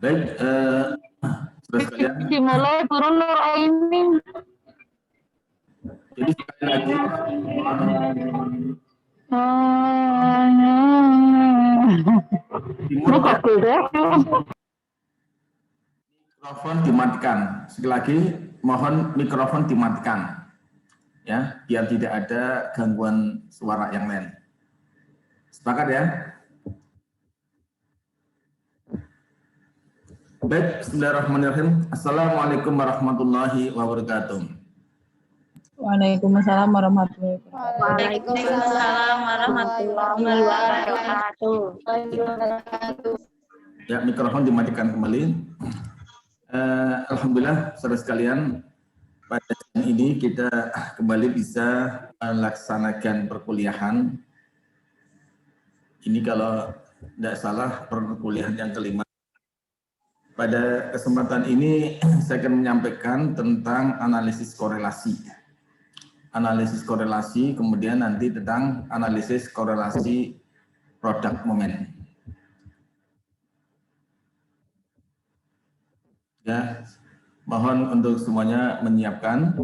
Baik, saudara sekalian. Dimulai turun Nur Aini. Jadi sekali lagi, mikrofon dimatikan. Sekali lagi, mohon mikrofon dimatikan, ya, biar tidak ada gangguan suara yang lain. Sepakat ya? Baik, bismillahirrahmanirrahim. Assalamualaikum warahmatullahi wabarakatuh. Waalaikumsalam warahmatullahi wabarakatuh. Waalaikumsalam warahmatullahi wabarakatuh. Ya, mikrofon dimatikan kembali. Alhamdulillah, saudara sekalian, pada saat ini kita kembali bisa melaksanakan perkuliahan. Ini kalau tidak salah perkuliahan yang kelima. Pada kesempatan ini saya akan menyampaikan tentang analisis korelasi. Analisis korelasi, kemudian nanti tentang analisis korelasi produk momen. Ya, mohon untuk semuanya menyiapkan.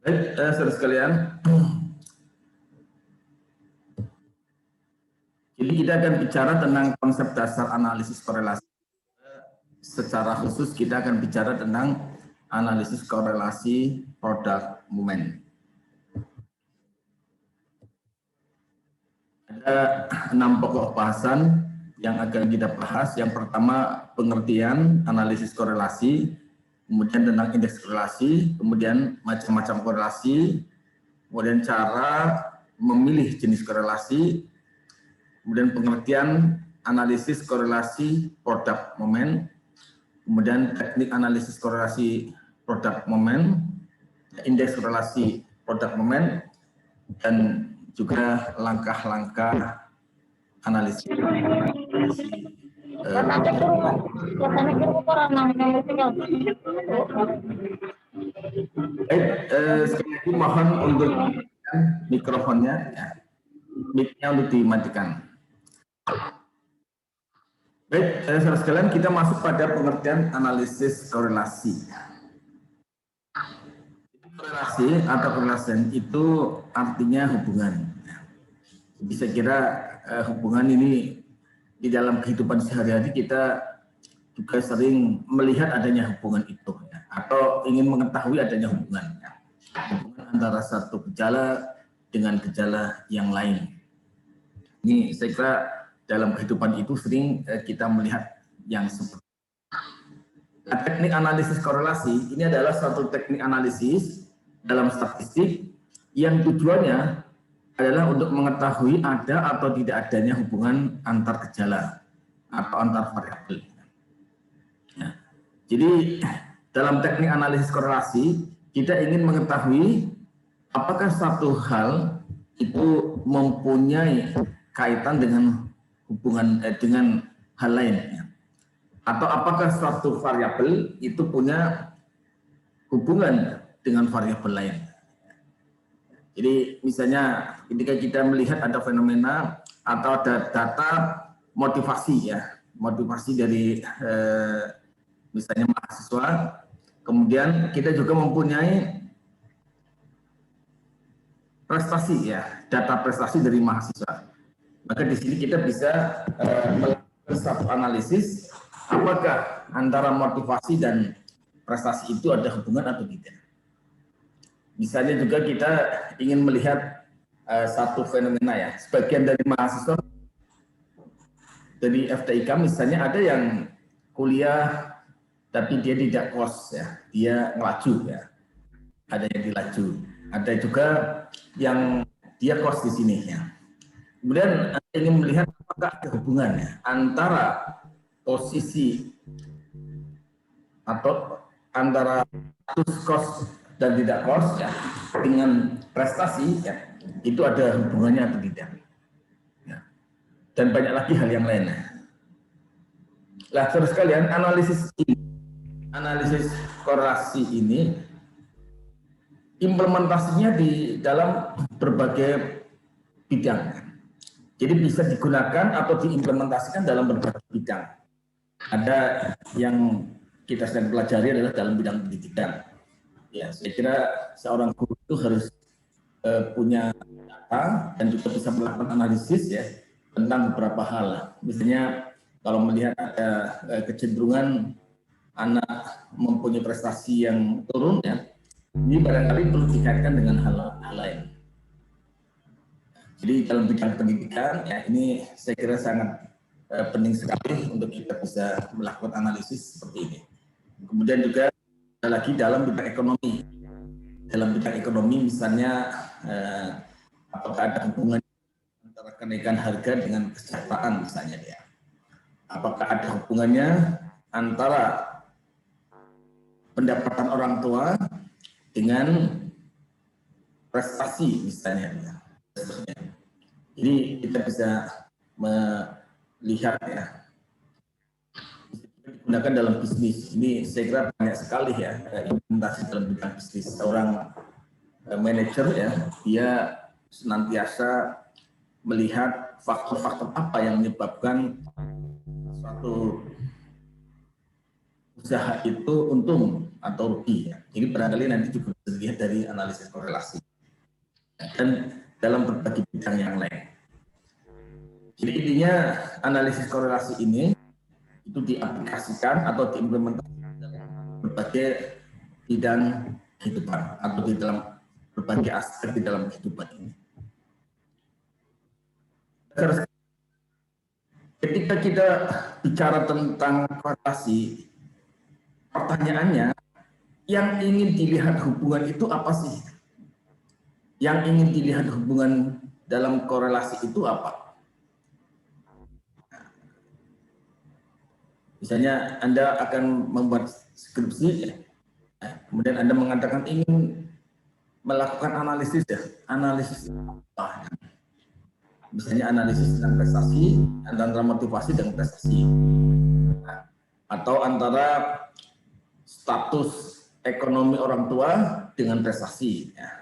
Baik, saudara sekalian. Jadi kita akan bicara tentang konsep dasar analisis korelasi. Secara khusus kita akan bicara tentang analisis korelasi produk momen. Ada 6 pokok bahasan yang akan kita bahas. Yang pertama, pengertian analisis korelasi, kemudian tentang indeks korelasi, kemudian macam-macam korelasi, kemudian cara memilih jenis korelasi, kemudian pengertian analisis korelasi produk momen, kemudian teknik analisis korelasi produk momen, indeks korelasi produk momen, dan juga langkah-langkah analisis. Sekali lagi mohon untuk mikrofonnya, ya, mic-nya untuk dimatikan. Baik, saudara sekalian, kita masuk pada pengertian analisis korelasi. Korelasi atau korelasi itu artinya hubungan. Jadi saya kira hubungan ini di dalam kehidupan sehari-hari kita juga sering melihat adanya hubungan itu, ya, atau ingin mengetahui adanya hubungan, ya. Hubungan antara satu gejala dengan gejala yang lain. Ini saya kira dalam kehidupan itu sering kita melihat yang seperti itu. Nah, teknik analisis korelasi ini adalah suatu teknik analisis dalam statistik yang tujuannya adalah untuk mengetahui ada atau tidak adanya hubungan antar gejala atau antar variabel. Ya. Jadi dalam teknik analisis korelasi kita ingin mengetahui apakah satu hal itu mempunyai kaitan dengan hubungan dengan hal lain, ya. Atau apakah suatu variabel itu punya hubungan dengan variabel lain. Jadi misalnya ketika kita melihat ada fenomena atau ada data motivasi, ya, motivasi dari misalnya mahasiswa, kemudian kita juga mempunyai prestasi, ya, data prestasi dari mahasiswa. Maka di sini kita bisa melakukan satu analisis apakah antara motivasi dan prestasi itu ada hubungan atau tidak. Misalnya juga kita ingin melihat satu fenomena, ya, sebagian dari mahasiswa dari FTIK misalnya ada yang kuliah tapi dia tidak kos, ya, dia ngelaju, ya, ada yang dilaju, ada juga yang dia kos di sini, ya. Kemudian Anda ingin melihat apakah ada hubungannya antara posisi atau antara status kos dan tidak kos, ya, dengan prestasi, ya, itu ada hubungannya atau tidak, ya. Dan banyak lagi hal yang lainnya. Lah, terus kalian analisis korelasi ini implementasinya di dalam berbagai bidang. Jadi bisa digunakan atau diimplementasikan dalam berbagai bidang. Ada yang kita sedang pelajari adalah dalam bidang pendidikan. Ya, saya kira seorang guru itu harus punya data dan juga bisa melakukan analisis ya tentang beberapa hal. Misalnya kalau melihat ada kecenderungan anak mempunyai prestasi yang turun ya, ini barangkali perlu dikaitkan dengan hal lain. Jadi dalam bidang pendidikan ya ini saya kira sangat penting sekali untuk kita bisa melakukan analisis seperti ini. Kemudian juga ada lagi dalam bidang ekonomi. Dalam bidang ekonomi misalnya apakah ada hubungan antara kenaikan harga dengan kesejahteraan misalnya ya. Apakah ada hubungannya antara pendapatan orang tua dengan prestasi misalnya ya. Jadi kita bisa melihat ya digunakan dalam bisnis. Ini saya kira banyak sekali ya implementasi dalam bidang bisnis. Seorang manajer ya dia senantiasa melihat faktor-faktor apa yang menyebabkan suatu usaha itu untung atau rugi ya. Jadi barangkali nanti juga bisa dilihat dari analisis korelasi. Dan dalam berbagai bidang yang lain. Jadi intinya analisis korelasi ini itu diaplikasikan atau diimplementasikan dalam berbagai bidang kehidupan atau di dalam berbagai aspek di dalam kehidupan ini. Ketika kita bicara tentang korelasi, pertanyaannya yang ingin dilihat hubungan itu apa sih? Yang ingin dilihat hubungan dalam korelasi itu apa? Misalnya Anda akan membuat skripsi, ya. Kemudian Anda mengatakan ingin melakukan analisis ya, analisis apa? Misalnya analisis tentang prestasi, antara motivasi dan prestasi, atau antara status ekonomi orang tua dengan prestasi. Ya.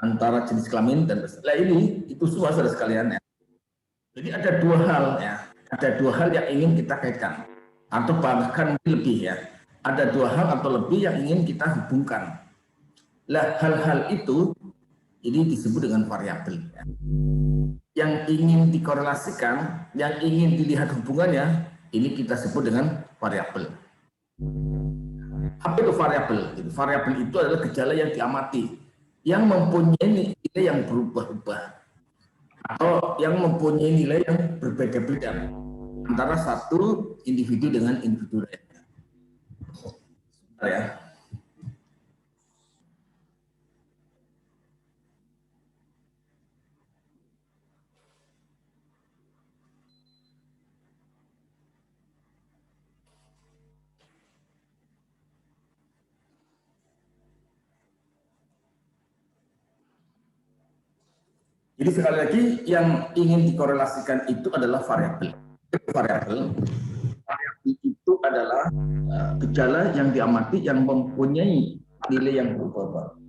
Antara jenis kelamin dan prestasi. Nah ini itu semua saudara sekalian ya. Jadi ada dua hal ya, ada dua hal yang ingin kita kaitkan atau bahkan lebih ya. Ada dua hal atau lebih yang ingin kita hubungkan. Lah hal-hal itu ini disebut dengan variabel. Ya. Yang ingin dikorelasikan, yang ingin dilihat hubungannya, ini kita sebut dengan variabel. Apa itu variabel? Variabel itu adalah gejala yang diamati, yang mempunyai nilai yang berubah-ubah atau yang mempunyai nilai yang berbeda-beda antara satu individu dengan individu lain. Ya. Jadi sekali lagi yang ingin dikorelasikan itu adalah variabel. Variabel itu adalah gejala yang diamati yang mempunyai nilai yang berubah-ubah.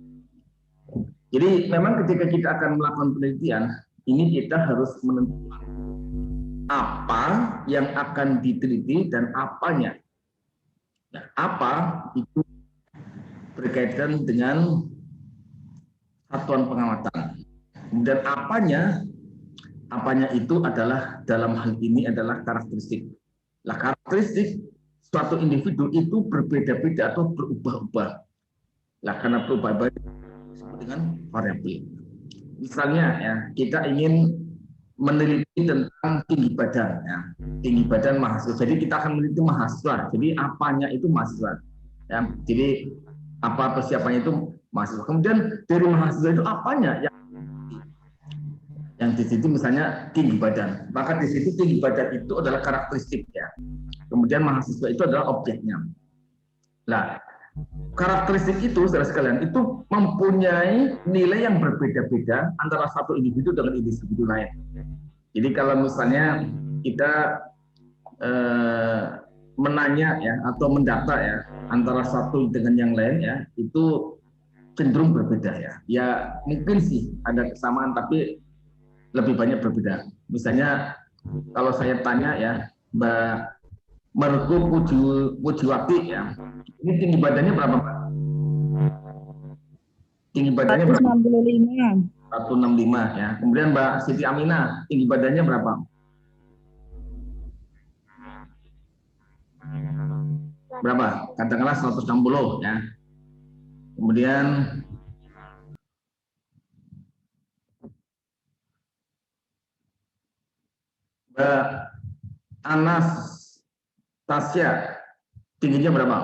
Jadi memang ketika kita akan melakukan penelitian, ini kita harus menentukan apa yang akan diteliti dan apanya. Nah, apa itu berkaitan dengan satuan pengamatan. Kemudian apanya itu adalah dalam hal ini adalah karakteristik. Nah, karakteristik suatu individu itu berbeda-beda atau berubah-ubah. Nah, karena berubah-ubah disebut dengan variabel. Misalnya ya, kita ingin meneliti tentang tinggi badan ya. Tinggi badan mahasiswa. Jadi kita akan meneliti mahasiswa. Jadi apanya itu mahasiswa. Ya, jadi apa persiapannya itu mahasiswa. Kemudian dari mahasiswa itu apanya yang di situ misalnya tinggi badan. Maka di situ tinggi badan itu adalah karakteristik ya. Kemudian mahasiswa itu adalah objeknya. Nah, karakteristik itu saudara sekalian itu mempunyai nilai yang berbeda-beda antara satu individu dengan individu lain. Jadi kalau misalnya kita menanya ya atau mendata ya antara satu dengan yang lain ya, itu cenderung berbeda ya. Ya mungkin sih ada kesamaan tapi lebih banyak berbeda. Misalnya kalau saya tanya ya, Mbak Margo Pujiwati ya, ini tinggi badannya berapa Mbak? Tinggi badannya berapa? 165. 165 ya. Kemudian Mbak Siti Aminah, tinggi badannya berapa? Berapa? Katakanlah 160 ya. Kemudian Mbak Anas Tasya, tingginya berapa?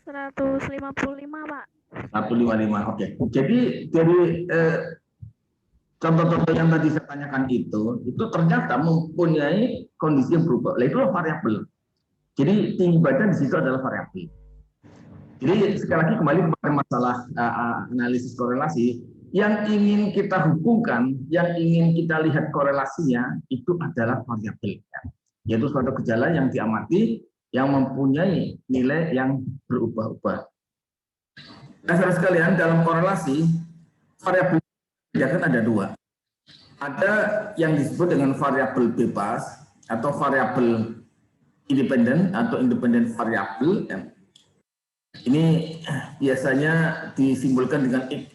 155, Pak. 155. Oke. Jadi dari contoh-contoh yang tadi saya tanyakan itu ternyata mempunyai kondisi yang berubah. Itu variabel. Jadi tinggi badan di situ adalah variabel. Jadi sekali lagi kembali kepada masalah analisis korelasi, yang ingin kita hubungkan, yang ingin kita lihat korelasinya itu adalah variabel, yaitu suatu gejala yang diamati yang mempunyai nilai yang berubah-ubah. Nah, saudara sekalian, dalam korelasi variabel kan ada dua. Ada yang disebut dengan variabel bebas atau variabel independen atau independen variabel. Ini biasanya disimbolkan dengan X.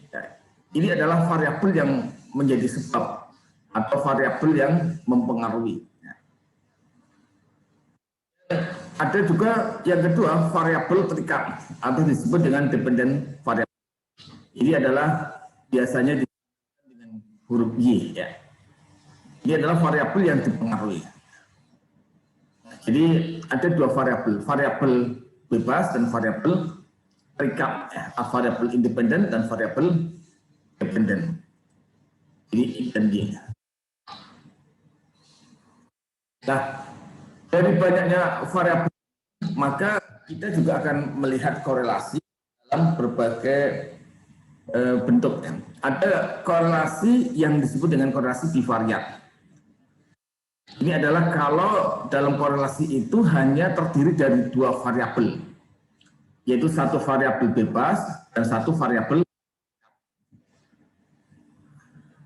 Ini adalah variabel yang menjadi sebab atau variabel yang mempengaruhi. Ada juga yang kedua variabel terikat atau disebut dengan dependent variable. Ini adalah biasanya disebut dengan huruf Y ya. Ini adalah variabel yang dipengaruhi. Jadi ada dua variabel, variabel bebas dan variabel terikat, variabel independen dan variabel dependent. Ini X dan Y. Nah, dari banyaknya variabel, maka kita juga akan melihat korelasi dalam berbagai bentuk. Ada korelasi yang disebut dengan korelasi bivariat. Ini adalah kalau dalam korelasi itu hanya terdiri dari dua variabel, yaitu satu variabel bebas dan satu variabel.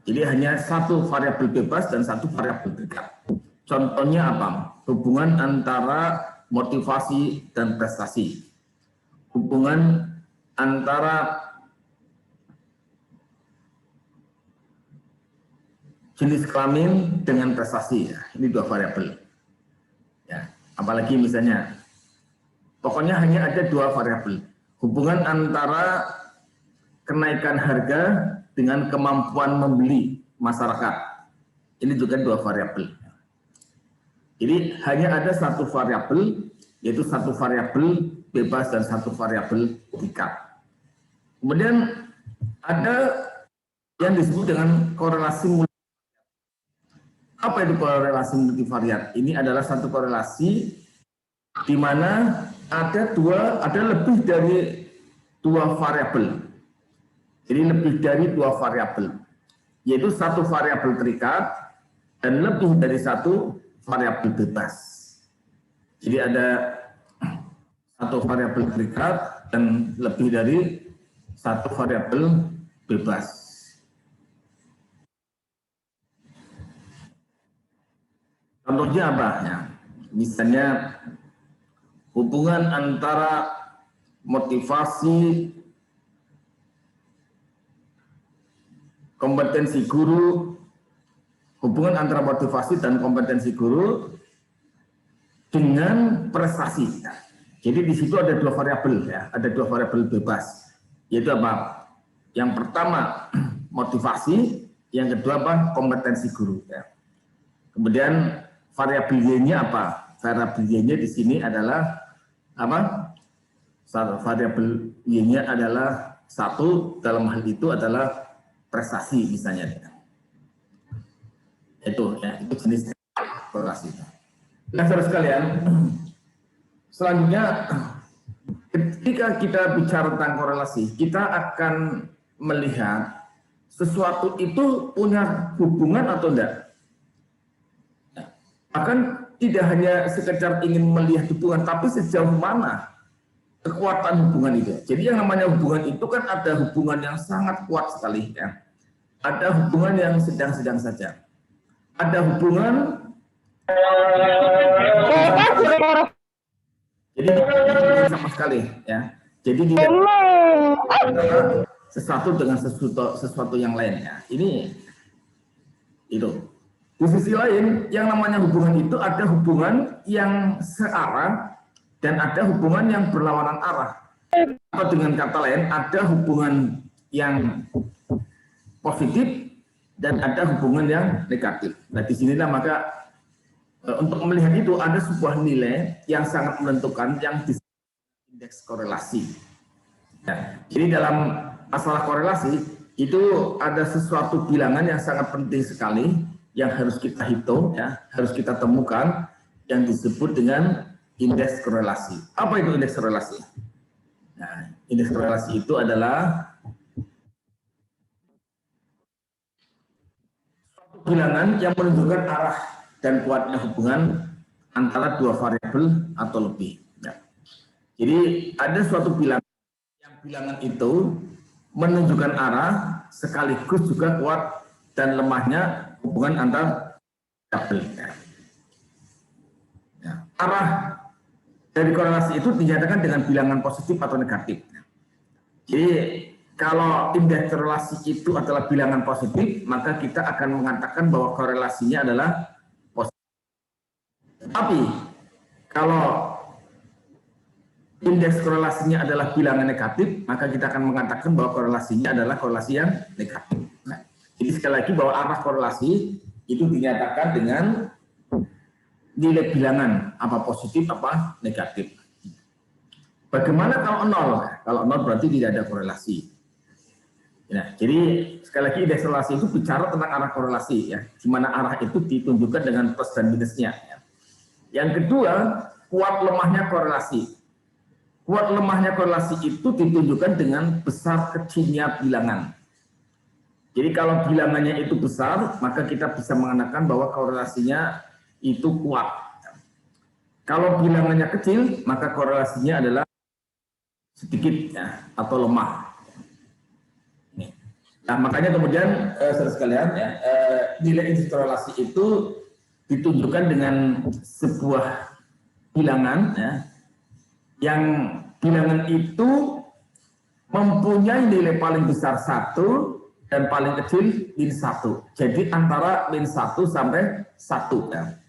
Jadi hanya satu variabel bebas dan satu variabel terikat. Contohnya apa? Hubungan antara motivasi dan prestasi. Hubungan antara jenis kelamin dengan prestasi. Ini dua variabel. Ya, apalagi misalnya, pokoknya hanya ada dua variabel. Hubungan antara kenaikan harga dengan kemampuan membeli masyarakat. Ini juga dua variabel. Jadi hanya ada satu variabel, yaitu satu variabel bebas dan satu variabel terikat. Kemudian ada yang disebut dengan korelasi multivariat. Apa itu korelasi multivariat? Ini adalah satu korelasi di mana ada lebih dari dua variabel. Jadi lebih dari dua variabel, yaitu satu variabel terikat dan lebih dari satu variabel bebas. Jadi ada satu variabel terikat dan lebih dari satu variabel bebas. Contohnya apa? Ya, misalnya hubungan antara motivasi, kompetensi guru, hubungan antara motivasi dan kompetensi guru dengan prestasi. Jadi di situ ada dua variabel ya, ada dua variabel bebas. Yaitu apa? Yang pertama motivasi, yang kedua apa? Kompetensi guru ya. Kemudian variabel Y-nya apa? Variabel Y-nya di sini adalah apa? Variabel Y-nya adalah satu, dalam hal itu adalah prestasi misalnya. Itu jenis korelasi. Nah, saudara sekalian, selanjutnya ketika kita bicara tentang korelasi, kita akan melihat sesuatu itu punya hubungan atau enggak. Bahkan tidak hanya sekedar ingin melihat hubungan, tapi sejauh mana kekuatan hubungan itu. Jadi yang namanya hubungan itu kan ada hubungan yang sangat kuat sekali, ya. Ada hubungan yang sedang-sedang saja. Ada hubungan jadi sama sekali, ya. Jadi tidak antara sesuatu dengan sesuatu yang lain, ya. Ini itu. Di sisi lain, yang namanya hubungan itu ada hubungan yang searah dan ada hubungan yang berlawanan arah. Atau dengan kata lain, ada hubungan yang positif dan ada hubungan yang negatif. Nah, di sinilah maka untuk melihat itu ada sebuah nilai yang sangat menentukan yang disebut indeks korelasi. Ya, jadi dalam masalah korelasi itu ada sesuatu bilangan yang sangat penting sekali yang harus kita hitung, ya, harus kita temukan yang disebut dengan indeks korelasi. Apa itu indeks korelasi? Nah, indeks korelasi itu adalah bilangan yang menunjukkan arah dan kuatnya hubungan antara dua variabel atau lebih. Ya. Jadi ada suatu bilangan yang bilangan itu menunjukkan arah sekaligus juga kuat dan lemahnya hubungan antar variabel. Ya. Arah dari korelasi itu dinyatakan dengan bilangan positif atau negatif. Jadi kalau indeks korelasi itu adalah bilangan positif, maka kita akan mengatakan bahwa korelasinya adalah positif. Tapi kalau indeks korelasinya adalah bilangan negatif, maka kita akan mengatakan bahwa korelasinya adalah korelasi yang negatif. Nah, jadi sekali lagi bahwa arah korelasi itu dinyatakan dengan nilai bilangan, apa positif, apa negatif. Bagaimana kalau nol? Kalau nol berarti tidak ada korelasi. Nah, jadi sekali lagi indeks korelasi itu bicara tentang arah korelasi, ya, di mana arah itu ditunjukkan dengan plus dan minusnya. Ya. Yang kedua, kuat lemahnya korelasi. Kuat lemahnya korelasi itu ditunjukkan dengan besar kecilnya bilangan. Jadi kalau bilangannya itu besar, maka kita bisa mengatakan bahwa korelasinya itu kuat. Kalau bilangannya kecil, maka korelasinya adalah sedikit, ya, atau lemah. Nah, makanya kemudian saudara sekalian, ya, nilai indeks korelasi itu ditunjukkan dengan sebuah bilangan, ya, yang bilangan itu mempunyai nilai paling besar 1 dan paling kecil min 1. Jadi antara min 1 sampai 1. Ya.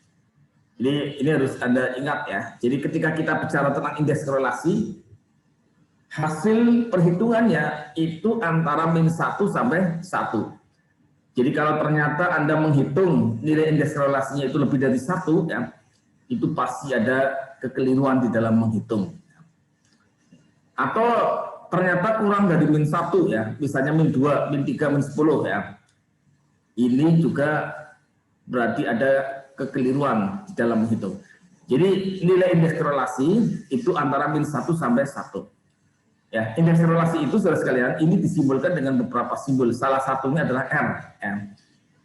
Jadi ini harus Anda ingat, ya. Jadi ketika kita bicara tentang indeks korelasi, hasil perhitungannya itu antara min 1 sampai 1. Jadi kalau ternyata Anda menghitung nilai indeks korelasinya itu lebih dari 1, ya, itu pasti ada kekeliruan di dalam menghitung. Atau ternyata kurang dari min 1, ya, misalnya min 2, min 3, min 10, ya. Ini juga berarti ada kekeliruan di dalam menghitung. Jadi nilai indeks korelasi itu antara min 1 sampai 1. Ya, indeks korelasi itu saudara sekalian ini disimbolkan dengan beberapa simbol. Salah satunya adalah R. Ya.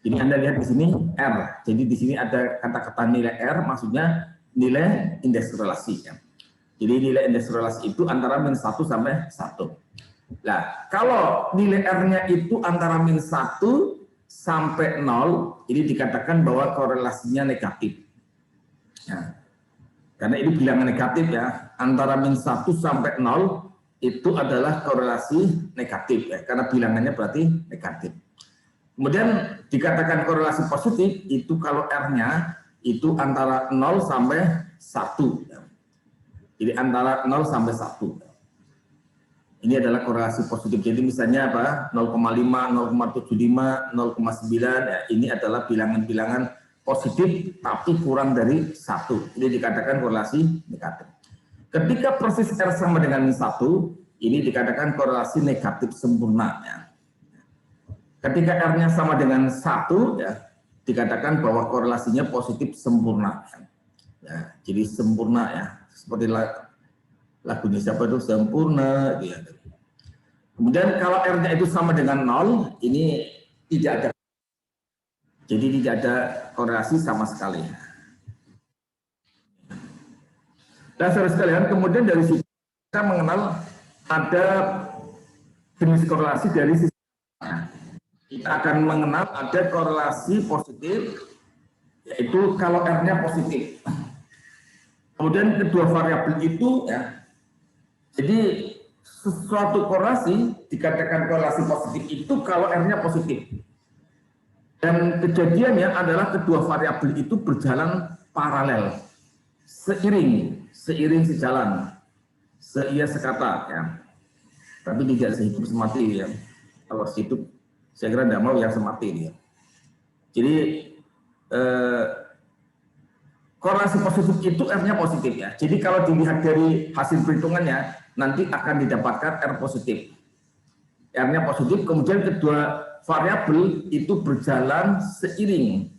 Jadi Anda lihat di sini R. Jadi di sini ada kata-kata nilai R, maksudnya nilai indeks korelasi. Ya. Jadi nilai indeks korelasi itu antara min 1 sampai 1. Nah, kalau nilai R-nya itu antara min 1 sampai 0, ini dikatakan bahwa korelasinya negatif. Ya. Karena ini bilangan negatif, ya. Antara min 1 sampai 0 itu adalah korelasi negatif, ya, karena bilangannya berarti negatif. Kemudian dikatakan korelasi positif itu kalau R-nya itu antara 0 sampai 1. Ya. Jadi antara 0 sampai 1. Ini adalah korelasi positif. Jadi misalnya apa? 0,5, 0,75, 0,9, ya, ini adalah bilangan-bilangan positif tapi kurang dari 1. Ini dikatakan korelasi negatif. Ketika persis R sama dengan 1, ini dikatakan korelasi negatif sempurna. Ya. Ketika R-nya sama dengan 1, ya, dikatakan bahwa korelasinya positif sempurna. Ya, jadi sempurna, ya, seperti lagunya siapa itu, sempurna. Ya. Kemudian kalau R-nya itu sama dengan 0, ini tidak ada. Jadi tidak ada korelasi sama sekali. Dan saudara sekalian, kemudian dari situ kita mengenal ada jenis korelasi dari sisi. Kita akan mengenal ada korelasi positif, yaitu kalau R-nya positif. Kemudian kedua variabel itu, ya, jadi sesuatu korelasi dikatakan korelasi positif itu kalau R-nya positif. Dan kejadiannya adalah kedua variabel itu berjalan paralel, seiring sejalan, seia sekata, ya. Tapi tidak sehidup semati, ya. Kalau sehidup, saya kira tidak mau yang semati dia. Jadi korelasi positif itu R-nya positif, ya. Jadi kalau dilihat dari hasil perhitungannya, nanti akan didapatkan R positif. R-nya positif, kemudian kedua variabel itu berjalan seiring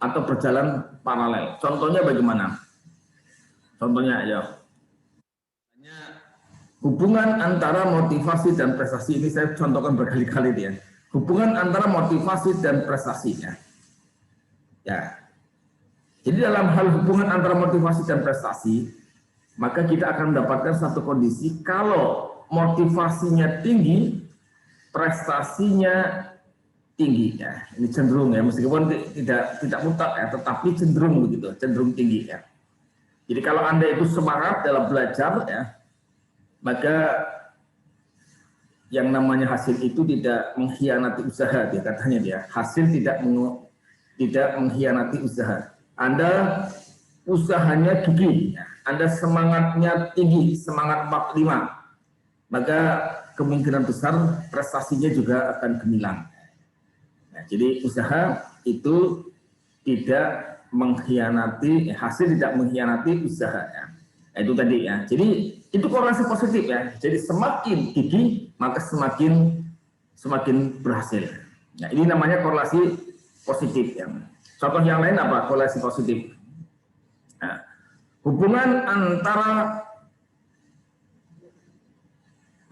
atau berjalan paralel. Contohnya bagaimana? Contohnya, ya. Hubungan antara motivasi dan prestasi ini saya contohkan berkali-kali dia. Hubungan antara motivasi dan prestasinya. Ya. Jadi dalam hal hubungan antara motivasi dan prestasi, maka kita akan mendapatkan satu kondisi kalau motivasinya tinggi, prestasinya tinggi, ya. Ini cenderung, ya, meskipun tidak mutlak, ya, tetapi cenderung begitu, cenderung tinggi, ya. Jadi kalau Anda itu semangat dalam belajar, ya, maka yang namanya hasil itu tidak mengkhianati usaha, dia katanya dia. Hasil tidak mengkhianati usaha. Anda usahanya gigih, Anda semangatnya tinggi, semangat 45, maka kemungkinan besar prestasinya juga akan gemilang. Nah, jadi usaha itu tidak mengkhianati, hasil tidak mengkhianati usaha, ya. Nah, itu tadi, ya. Jadi itu korelasi positif, ya. Jadi semakin gigih maka semakin berhasil. Nah, ini namanya korelasi positif, ya. Contoh yang lain apa korelasi positif? Nah, hubungan antara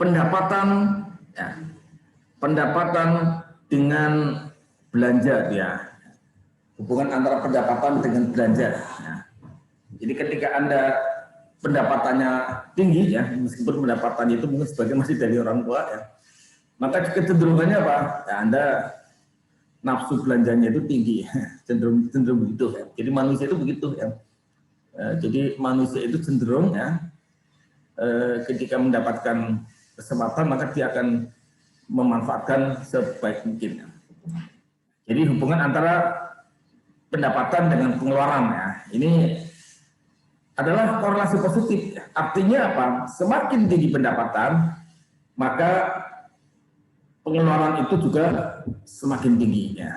pendapatan, ya, pendapatan dengan belanja, ya. Hubungan antara pendapatan dengan belanja. Nah, jadi ketika Anda pendapatannya tinggi, ya, meskipun pendapatannya itu mungkin sebagian masih dari orang tua, ya, maka kecenderungannya apa? Ya, Anda nafsu belanjanya itu tinggi, cenderung begitu, ya. Jadi manusia itu begitu, ya. Jadi manusia itu cenderung, ya, ketika mendapatkan kesempatan maka dia akan memanfaatkan sebaik mungkin, ya. Jadi hubungan antara pendapatan dengan pengeluaran, ya, ini adalah korelasi positif. Artinya apa? Semakin tinggi pendapatan, maka pengeluaran itu juga semakin tinggi, ya.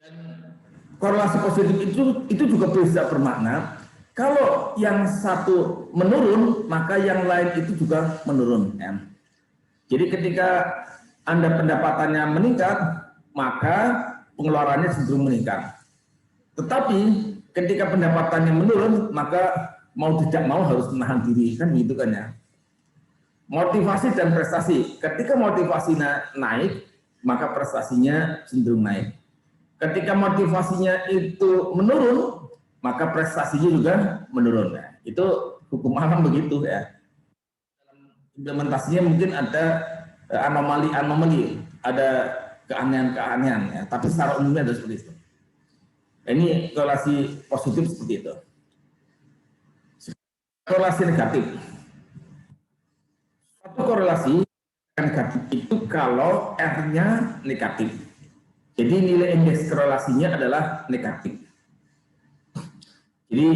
Dan korelasi positif itu juga bisa bermakna kalau yang satu menurun, maka yang lain itu juga menurun, ya. Jadi ketika Anda pendapatannya meningkat, maka pengeluarannya cenderung meningkat. Tetapi ketika pendapatannya menurun, maka mau tidak mau harus menahan diri, kan gitu kan, ya. Motivasi dan prestasi. Ketika motivasinya naik, maka prestasinya cenderung naik. Ketika motivasinya itu menurun, maka prestasinya juga menurun. Nah, itu hukum alam begitu, ya. Implementasinya mungkin ada anomali, ada keanehan-keanehan, ya. Tapi secara umumnya ada seperti itu. Ini korelasi positif seperti itu. Korelasi negatif. Satu korelasi negatif itu kalau R-nya negatif. Jadi nilai indeks korelasinya adalah negatif. Jadi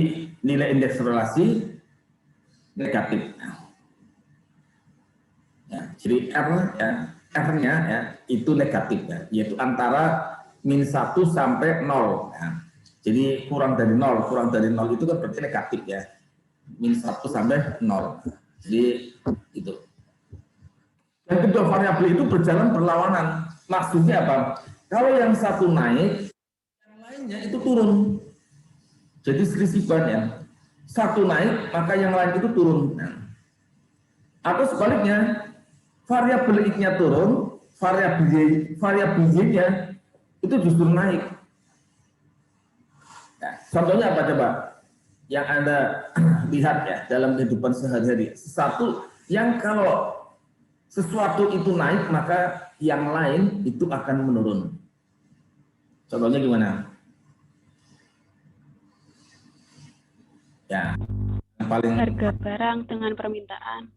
nilai indeks korelasi negatif. Ya, jadi R-nya, ya, itu negatif, ya, yaitu antara -1 sampai 0. Ya. Jadi kurang dari 0 itu kan berarti negatif, ya. -1 sampai 0. Jadi itu. Dan kedua variabel itu berjalan berlawanan. Maksudnya apa? Kalau yang satu naik, yang lainnya itu turun. Jadi selisih ban, ya. Satu naik, maka yang lain itu turun. Nah. Atau sebaliknya, variabel X-nya turun, variabel Y-nya itu justru naik. Ya, contohnya apa coba? Yang Anda lihat ya dalam kehidupan sehari-hari. Sesuatu itu naik, maka yang lain itu akan menurun. Contohnya gimana? Ya, yang paling Harga barang dengan permintaan.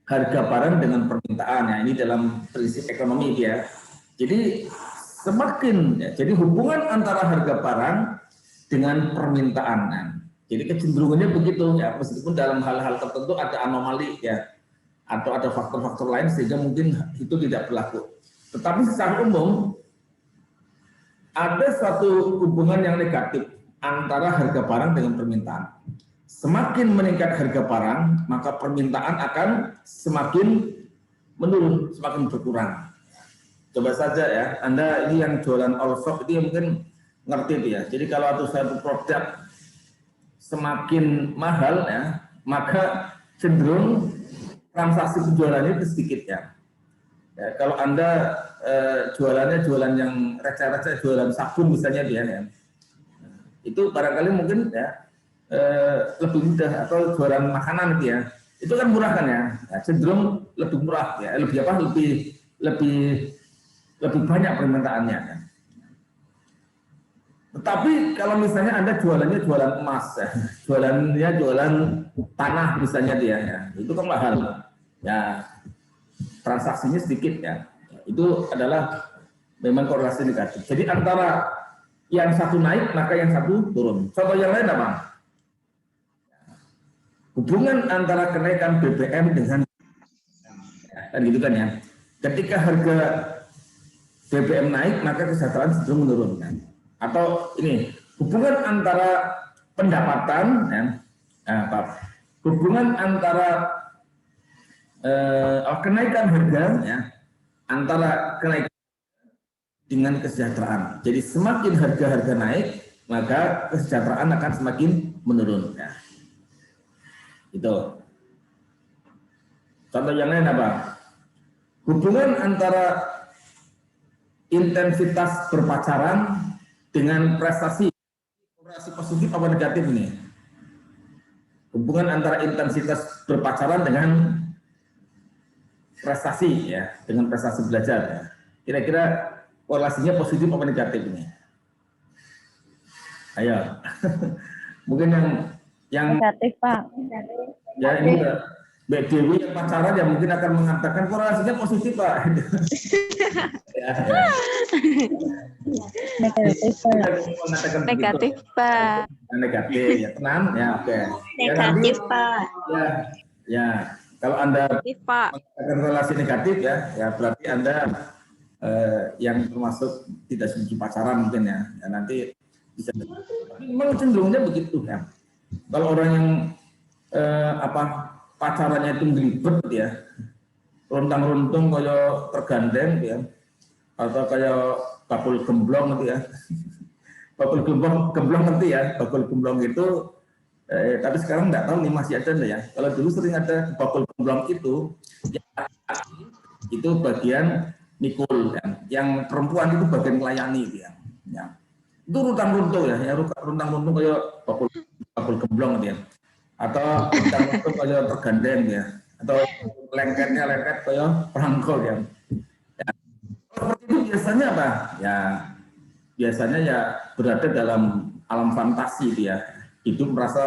Harga barang dengan permintaan. Ya, ini dalam prinsip ekonomi dia. Jadi jadi hubungan antara harga barang dengan permintaan. Nah, jadi kecenderungannya begitu ya, meskipun dalam hal-hal tertentu ada anomali ya, atau ada faktor-faktor lain sehingga mungkin itu tidak berlaku. Tetapi secara umum ada satu hubungan yang negatif antara harga barang dengan permintaan. Semakin meningkat harga barang, maka permintaan akan semakin menurun, semakin berkurang. Coba saja ya, Anda ini yang jualan all shop itu mungkin ngerti itu ya. Jadi kalau ada satu produk semakin mahal ya, maka cenderung transaksi penjualannya itu sedikit ya. Ya kalau Anda jualannya jualan yang receh-receh, jualan sabun misalnya dia ya, itu barangkali mungkin ya lebih mudah, atau jualan makanan gitu ya, itu kan murah kan ya, cenderung lebih murah ya, lebih banyak permintaannya ya. Tetapi kalau misalnya Anda jualannya jualan emas ya, jualan tanah misalnya dia ya, itu kan mahal ya, transaksinya sedikit ya, itu adalah memang korelasi negatif. Jadi antara yang satu naik maka yang satu turun. Contoh yang lain apa? Hubungan antara kenaikan BBM dengan kan gitu kan ya. Ketika harga BBM naik maka kesejahteraan cenderung menurun kan. Atau ini hubungan antara pendapatan ya, hubungan antara kenaikan harga ya, antara kenaikan dengan kesejahteraan. Jadi semakin harga-harga naik maka kesejahteraan akan semakin menurun ya. Itu. Contoh yang lain apa? Hubungan antara intensitas berpacaran dengan prestasi. Korelasi positif apa negatif ini? Hubungan antara intensitas berpacaran dengan prestasi ya, dengan prestasi belajar ya. Kira-kira korelasinya positif apa negatif ini? Ayo. Mungkin yang Negatif, Pak. ya ini Mbak Dewi yang pacaran ya mungkin akan mengatakan korelasinya positif Pak. Ya. Negatif, Pak. Negatif Pak. Negatif ya, tenang ya, oke. Negatif, Ya, Pak. Ya kalau Anda Negatif, Pak. mengatakan relasi negatif ya berarti Anda yang termasuk tidak setuju pacaran mungkin ya nanti bisa. Memang cenderungnya begitu ya. Kalau orang yang pacarannya itu ngelibet ya, runtang-runtung kayak tergandeng ya, atau kayak bakul gemblong gitu ya. Bakul gemblong ngerti ya, bakul gemblong itu tapi sekarang nggak tahu nih masih ada enggak ya. Kalau dulu sering ada bakul gemblong itu bagian mikul kan. Yang perempuan itu bagian melayani dia. Ya. Itu runtang-runtung ya runtang-runtung kayak bakul gemblong gitu ya. Atau runtang-runtung kayak tergandeng ya. Atau lengket kayak perangkul ya. Seperti itu biasanya apa? Ya biasanya ya berada dalam alam fantasi dia. Hidup merasa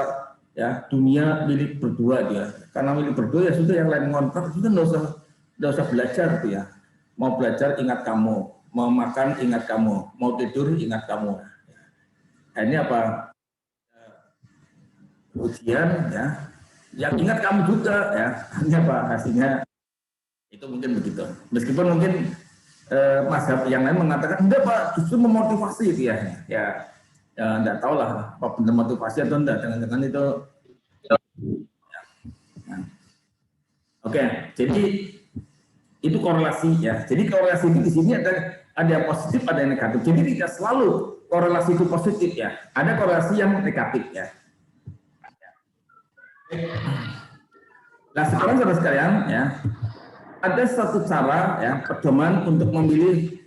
ya dunia milik berdua dia. Karena milik berdua ya sudah, yang lain ngontrak sudah nggak usah belajar tuh ya. Mau belajar ingat kamu, mau makan ingat kamu, mau tidur ingat kamu. Nah, ini apa? Ujian ya. Yang ingat kamu juga ya. Ini apa hasilnya? Itu mungkin begitu. Meskipun mungkin mazhab yang lain mengatakan enggak Pak, justru memotivasi itu ya. Ya enggak tahu lah apa benar motivasi atau enggak, jangan-jangan itu ya. Nah. Oke, jadi itu korelasi ya. Jadi korelasi itu di sini ada yang positif, ada yang negatif. Jadi tidak selalu korelasi itu positif ya. Ada korelasi yang negatif ya. Nah sekarang saudara sekalian ya, ada satu cara ya pedoman untuk memilih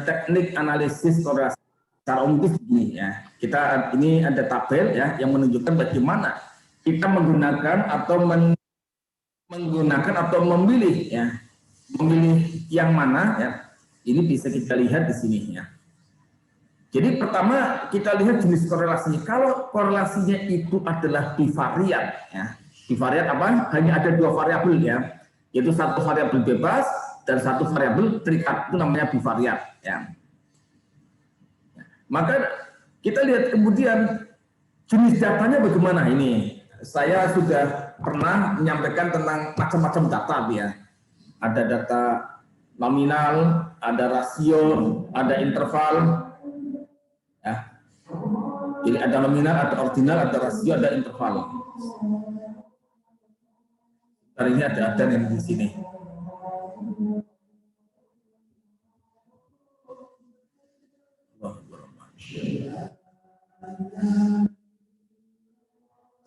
teknik analisis korelasi. secara umum itu begini ya. Kita ini ada tabel ya yang menunjukkan bagaimana kita menggunakan atau memilih ya. Memilih yang mana ya. Ini bisa kita lihat di sini ya. Jadi pertama kita lihat jenis korelasinya. Kalau korelasinya itu adalah bivariat ya. Bivariat apa? Hanya ada dua variabel ya. Yaitu satu variabel bebas dan satu variabel terikat, itu namanya bivariat ya. Maka kita lihat kemudian jenis datanya bagaimana ini. Saya sudah pernah menyampaikan tentang macam-macam data ya. Ada data nominal, ada rasio, ada interval. Ya. Jadi ada nominal, ada ordinal, ada rasio, ada interval. Hari ini ada yang di sini.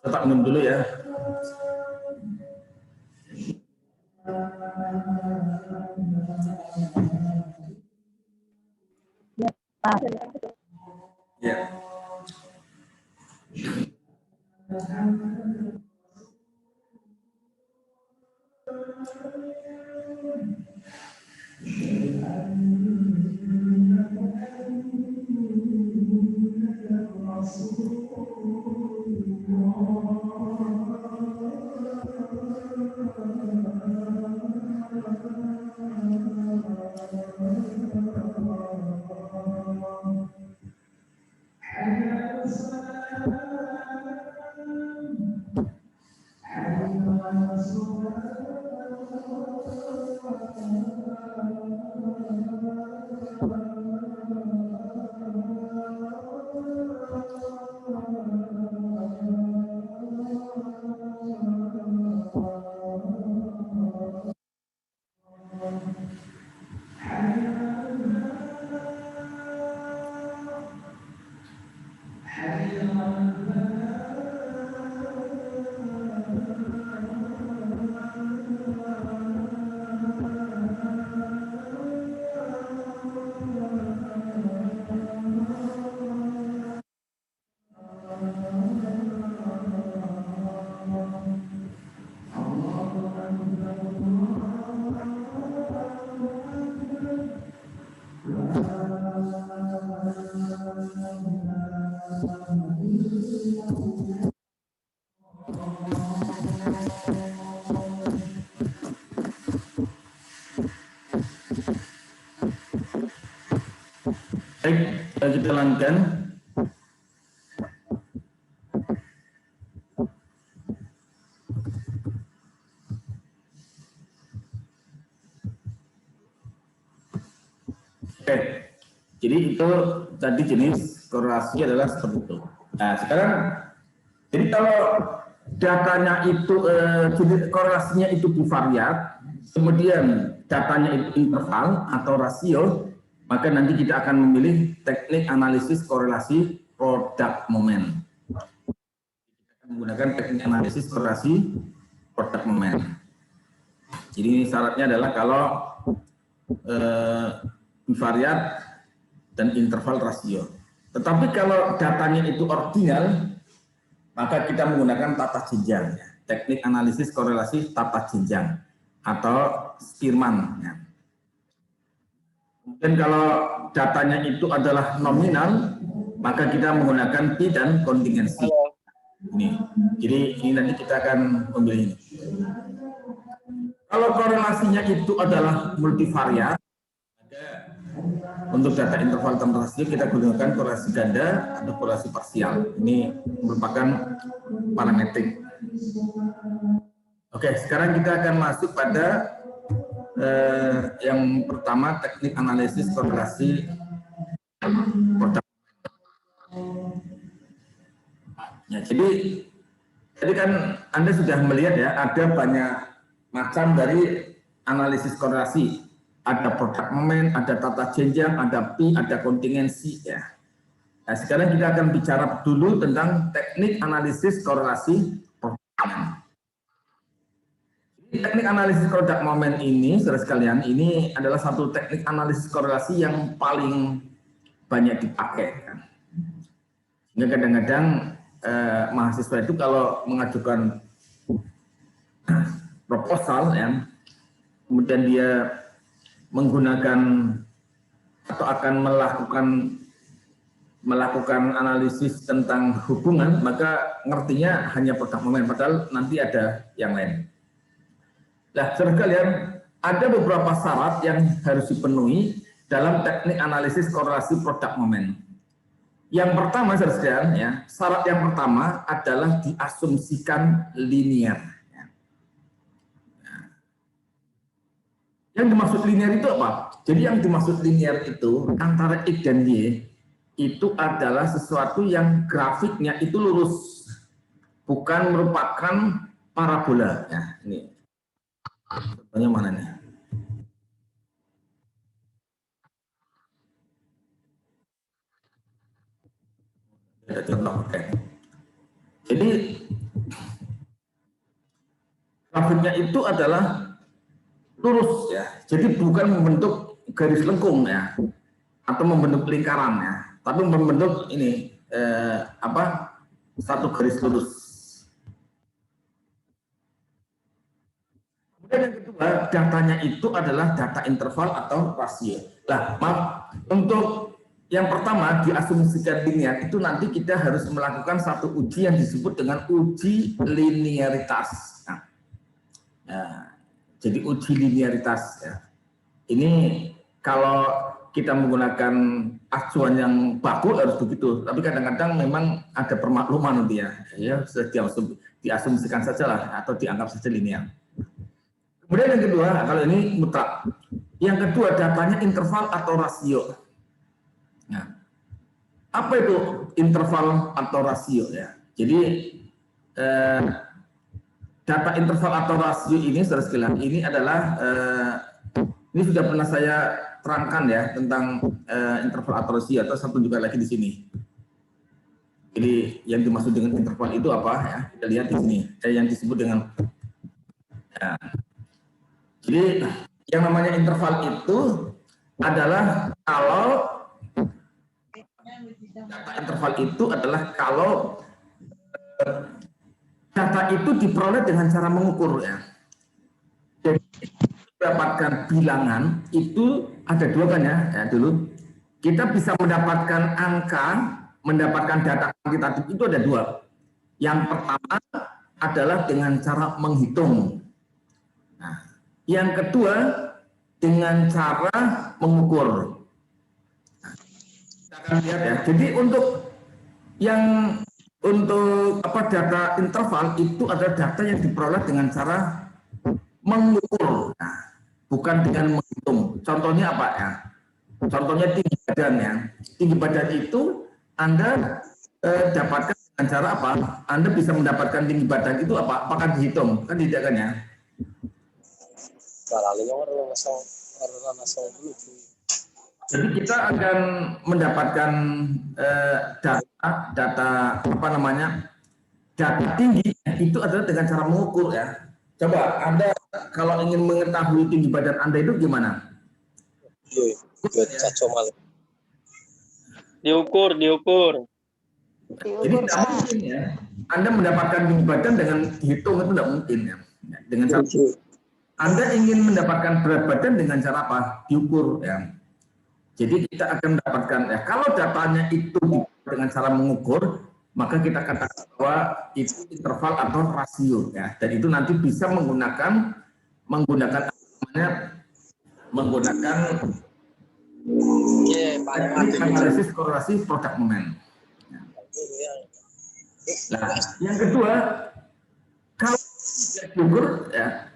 Tetap minum dulu ya. Ya, Pak. Ya. Baik, kita lanjutkan. Oke, jadi itu tadi jenis korelasi adalah seperti itu. Nah, sekarang, jadi kalau datanya itu, jenis korelasinya itu bivariat, kemudian datanya itu interval atau rasio, maka nanti kita akan memilih teknik analisis korelasi produk momen. Kita akan menggunakan teknik analisis korelasi produk momen. Jadi syaratnya adalah kalau bivariat dan interval rasio. Tetapi kalau datanya itu ordinal, maka kita menggunakan tata jenjang, teknik analisis korelasi tata jenjang atau Spearman. Kemudian kalau datanya itu adalah nominal, maka kita menggunakan P dan kontingensi. Ini. Jadi ini nanti kita akan memilih ini. Kalau korelasinya itu adalah multivariat, untuk data interval dan rasio kita gunakan korelasi ganda atau korelasi parsial. Ini merupakan parametrik. Oke, sekarang kita akan masuk pada yang pertama, teknik analisis korelasi produk. Ya, jadi tadi kan Anda sudah melihat ya, ada banyak macam dari analisis korelasi. Ada produk momen, ada tata jenjang, ada P, ada kontingensi ya. Nah, sekarang kita akan bicara dulu tentang teknik analisis korelasi produk momen. Teknik analisis produk momen ini, saudara sekalian, ini adalah satu teknik analisis korelasi yang paling banyak dipakai. Sehingga kadang-kadang mahasiswa itu kalau mengajukan proposal, ya, kemudian dia menggunakan atau akan melakukan analisis tentang hubungan, maka ngertinya hanya produk momen, padahal nanti ada yang lain. Nah, saudara sekalian, ada beberapa syarat yang harus dipenuhi dalam teknik analisis korelasi produk momen. Yang pertama, saudara sekalian, ya, syarat yang pertama adalah diasumsikan linear. Yang dimaksud linear itu apa? Jadi yang dimaksud linear itu antara X dan Y itu adalah sesuatu yang grafiknya itu lurus, bukan merupakan parabola. Ya, ini contohnya mana nih? Ada contoh, oke. Jadi grafiknya itu adalah lurus, ya. Jadi bukan membentuk garis lengkung, ya, atau membentuk lingkaran, ya, tapi membentuk ini satu garis lurus. Kemudian yang kedua, datanya itu adalah data interval atau rasio. Nah, maaf, untuk yang pertama diasumsikan linear itu nanti kita harus melakukan satu uji yang disebut dengan uji linearitas. Nah, jadi uji linearitas, ya. Ini kalau kita menggunakan acuan yang baku harus begitu, tapi kadang-kadang memang ada permakluman nanti, ya diasumsikan saja lah atau dianggap saja linear. Kemudian yang kedua, kalau ini mutlak. Yang kedua, datanya interval atau rasio. Nah, apa itu interval atau rasio, ya? Jadi data interval atau rasio ini, saudara sekalian, ini adalah ini sudah pernah saya terangkan, ya, tentang interval atau rasio, atau satu juga lagi di sini. Jadi yang dimaksud dengan interval itu apa, ya? Kita lihat di sini. Yang disebut dengan jadi yang namanya interval itu adalah kalau data interval itu adalah kalau data itu diperoleh dengan cara mengukur, ya. Jadi mendapatkan bilangan itu ada dua kan, ya, dulu. Kita bisa mendapatkan angka, mendapatkan data kuantitatif itu ada dua. Yang pertama adalah dengan cara menghitung. Nah, yang kedua dengan cara mengukur. Nah, kita akan lihat, ya. Jadi untuk data interval itu adalah data yang diperoleh dengan cara mengukur, nah, bukan dengan menghitung. Contohnya apa, ya? Contohnya tinggi badan, ya. Tinggi badan itu Anda dapatkan dengan cara apa? Anda bisa mendapatkan tinggi badan itu apa? Apakah dihitung? Kan tidak, kan, ya? Jadi kita akan mendapatkan data tinggi itu adalah dengan cara mengukur, ya. Coba Anda kalau ingin mengetahui tinggi badan Anda itu gimana? Diukur. Jadi tidak mungkin, ya. Anda mendapatkan tinggi badan dengan dihitung itu tidak mungkin, ya. Dengan cara Anda ingin mendapatkan berat badan dengan cara apa? Diukur, ya. Jadi kita akan mendapatkan, ya, kalau datanya itu dengan cara mengukur, maka kita katakan bahwa itu interval atau rasio, ya. Dan itu nanti bisa menggunakan analisis korelasi produk momen. Nah, yang kedua, kalau tidak diukur, ya,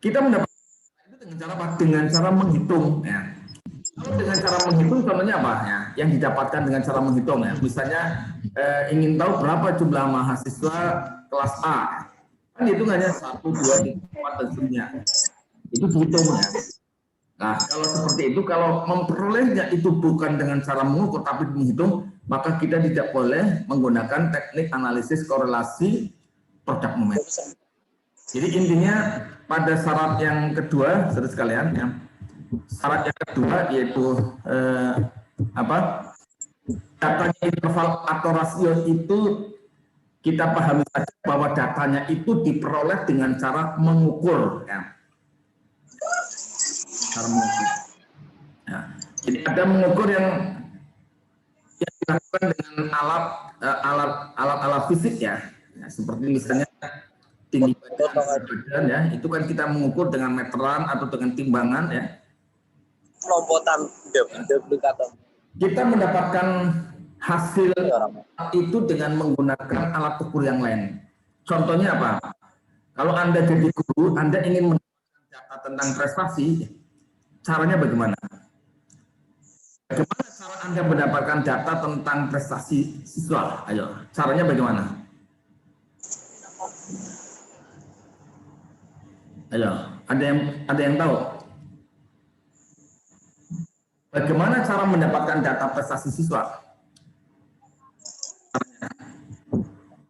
kita mendapatkan itu dengan cara apa? Dengan cara menghitung, ya. Kalau dengan cara menghitung, contohnya apa, ya? Yang didapatkan dengan cara menghitung, ya. Misalnya ingin tahu berapa jumlah mahasiswa kelas A, kan hitungannya 1, 2, 3, 4 dan seterusnya. Itu dihitung, ya. Nah, kalau seperti itu, kalau memperolehnya itu bukan dengan cara mengukur tapi menghitung, maka kita tidak boleh menggunakan teknik analisis korelasi produk momen. Jadi intinya pada syarat yang kedua, saudara sekalian, ya, syarat yang kedua yaitu apa datanya interval atau rasio itu kita pahami saja bahwa datanya itu diperoleh dengan cara mengukur, ya. Cara mengukur. Ya. Jadi ada mengukur yang dilakukan dengan alat fisik, ya. Ya, seperti misalnya tinggi badan, ya. Itu kan kita mengukur dengan meteran atau dengan timbangan, ya. Lompotan deplikator. Kita mendapatkan hasil itu dengan menggunakan alat ukur yang lain. Contohnya apa? Kalau Anda jadi guru, Anda ingin mendapatkan data tentang prestasi, caranya bagaimana? Bagaimana cara Anda mendapatkan data tentang prestasi siswa? Ayo, caranya bagaimana? Ayo, ada yang tahu? Bagaimana cara mendapatkan data prestasi siswa?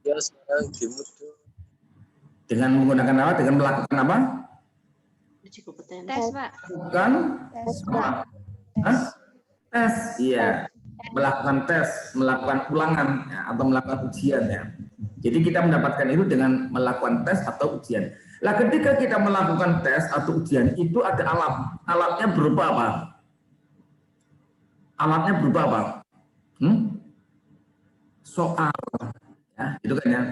Ya sekarang dimutu. Dengan menggunakan apa? Dengan melakukan apa? Tes, Pak. Bukan? Hah? Tes, iya. Melakukan tes, melakukan ulangan, ya, atau melakukan ujian, ya. Jadi kita mendapatkan itu dengan melakukan tes atau ujian. Nah, ketika kita melakukan tes atau ujian, itu ada alat. Alatnya berupa apa? Alatnya berupa apa? Soal, ya, itu kan, ya.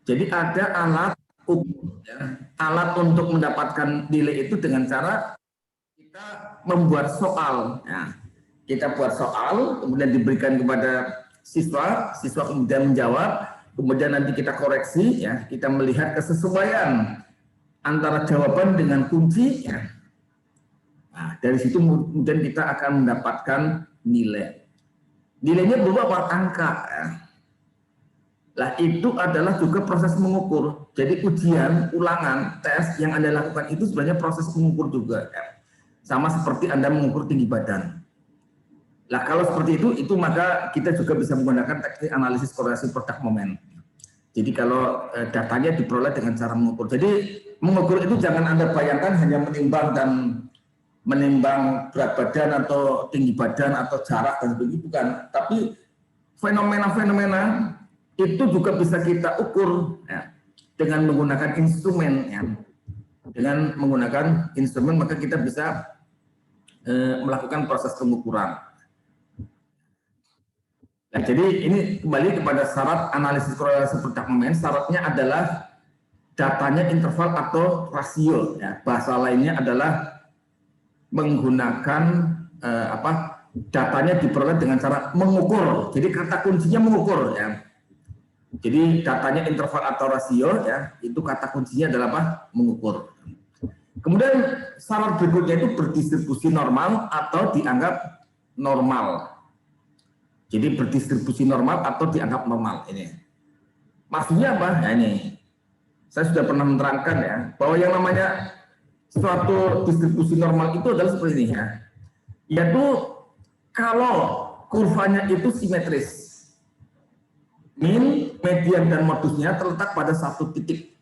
Jadi ada alat ukur, ya, alat untuk mendapatkan nilai itu dengan cara kita membuat soal. Ya. Kita buat soal, kemudian diberikan kepada siswa, siswa kemudian menjawab, kemudian nanti kita koreksi, ya, kita melihat kesesuaian antara jawaban dengan kunci, ya. Nah, dari situ kemudian kita akan mendapatkan nilai. Nilainya berupa apa? Angka. Ya. Nah, itu adalah juga proses mengukur. Jadi ujian, ulangan, tes yang Anda lakukan itu sebenarnya proses mengukur juga. Ya. Sama seperti Anda mengukur tinggi badan. Nah, kalau seperti itu maka kita juga bisa menggunakan teknik analisis korelasi produk momen. Jadi kalau datanya diperoleh dengan cara mengukur. Jadi mengukur itu jangan Anda bayangkan hanya menimbang berat badan atau tinggi badan atau jarak dan begitu, bukan. Tapi fenomena-fenomena itu juga bisa kita ukur, ya, dengan menggunakan instrumen, ya. Dengan menggunakan instrumen maka kita bisa melakukan proses pengukuran. Nah, jadi ini kembali kepada syarat analisis korelasi produk momen. Syaratnya adalah datanya interval atau rasio. Ya. Bahasa lainnya adalah menggunakan datanya diperoleh dengan cara mengukur. Jadi kata kuncinya mengukur. Ya. Jadi datanya interval atau rasio, ya, itu kata kuncinya adalah apa? Mengukur. Kemudian syarat berikutnya itu berdistribusi normal atau dianggap normal. Jadi berdistribusi normal atau dianggap normal ini. Maksudnya apa? Nah, ini saya sudah pernah menerangkan, ya, bahwa yang namanya suatu distribusi normal itu adalah seperti ini, ya. Yaitu kalau kurvanya itu simetris. Min, median, dan modusnya terletak pada satu titik.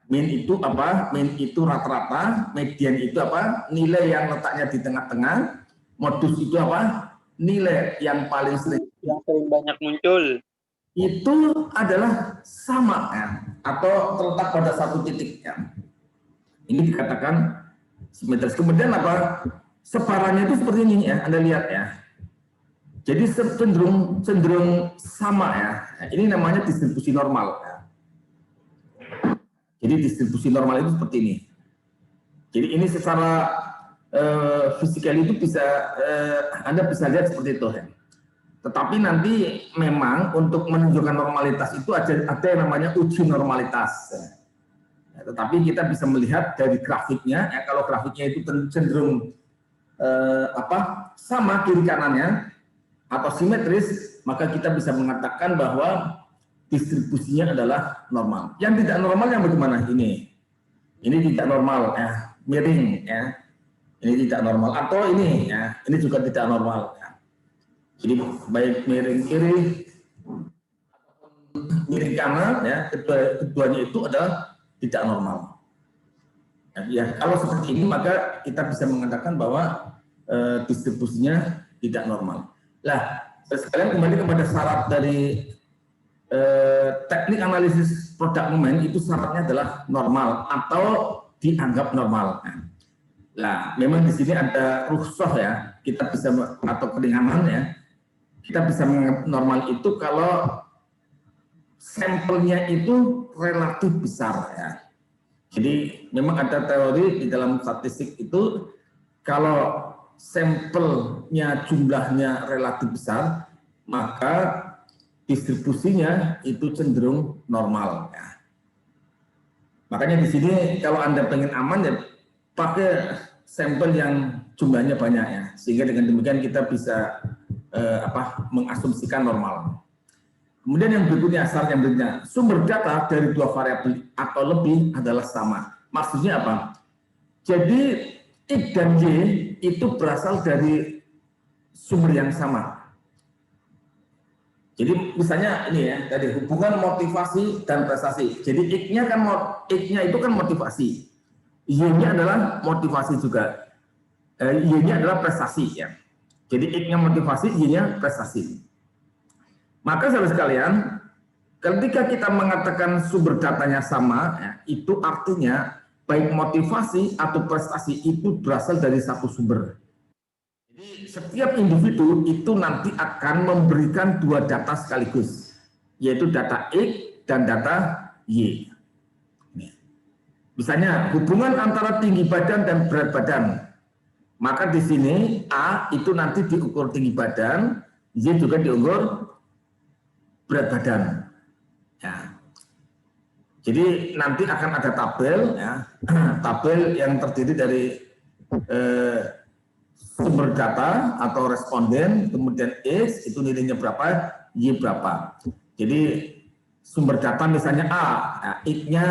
Min itu apa? Min itu rata-rata, median itu apa? Nilai yang letaknya di tengah-tengah, modus itu apa? Nilai yang paling sering banyak muncul. Itu adalah sama, ya, atau terletak pada satu titik, ya. Ini dikatakan simetris. Kemudian apa? Sebarannya itu seperti ini, ya, Anda lihat, ya. Jadi cenderung sama, ya. Nah, ini namanya distribusi normal, ya. Jadi distribusi normal itu seperti ini. Jadi ini secara fisikal itu bisa Anda bisa lihat seperti itu, ya. Tetapi nanti memang untuk menunjukkan normalitas itu ada yang namanya uji normalitas. Ya, tetapi kita bisa melihat dari grafiknya, ya, kalau grafiknya itu cenderung sama kiri kanannya atau simetris, maka kita bisa mengatakan bahwa distribusinya adalah normal. Yang tidak normal yang bagaimana? Ini tidak normal, ya, miring, ya. Ini tidak normal, atau ini, ya, ini juga tidak normal, ya. Jadi baik miring kiri ataupun miring kanan, ya, keduanya itu adalah tidak normal. Ya, kalau seperti ini maka kita bisa mengatakan bahwa distribusinya tidak normal. Lah, sekalian kembali kepada syarat dari teknik analisis produk momen itu syaratnya adalah normal atau dianggap normal. Nah, memang di sini ada rukhsah ya, kita bisa atau keringanan ya, kita bisa menganggap normal itu kalau sampelnya itu relatif besar ya. Jadi memang ada teori di dalam statistik itu kalau sampelnya jumlahnya relatif besar, maka distribusinya itu cenderung normal ya. Makanya di sini kalau Anda pengen aman ya pakai sampel yang jumlahnya banyak ya, sehingga dengan demikian kita bisa mengasumsikan normal. Kemudian yang berikutnya, syarat yang berikutnya, sumber data dari dua variabel atau lebih adalah sama. Maksudnya apa? Jadi X dan Y itu berasal dari sumber yang sama. Jadi misalnya ini ya, tadi hubungan motivasi dan prestasi. Jadi X-nya itu kan motivasi. Y-nya adalah motivasi juga. Y-nya adalah prestasi ya. Jadi X-nya motivasi, Y-nya prestasi. Maka saudara sekalian, ketika kita mengatakan sumber datanya sama, ya, itu artinya baik motivasi atau prestasi itu berasal dari satu sumber. Jadi setiap individu itu nanti akan memberikan dua data sekaligus, yaitu data X dan data Y. Misalnya hubungan antara tinggi badan dan berat badan. Maka di sini A itu nanti diukur tinggi badan, Y juga diukur berat badan. Ya. Jadi nanti akan ada tabel, ya, tabel yang terdiri dari sumber data atau responden, kemudian X itu nilainya berapa, Y berapa. Jadi sumber data misalnya A, ya, X-nya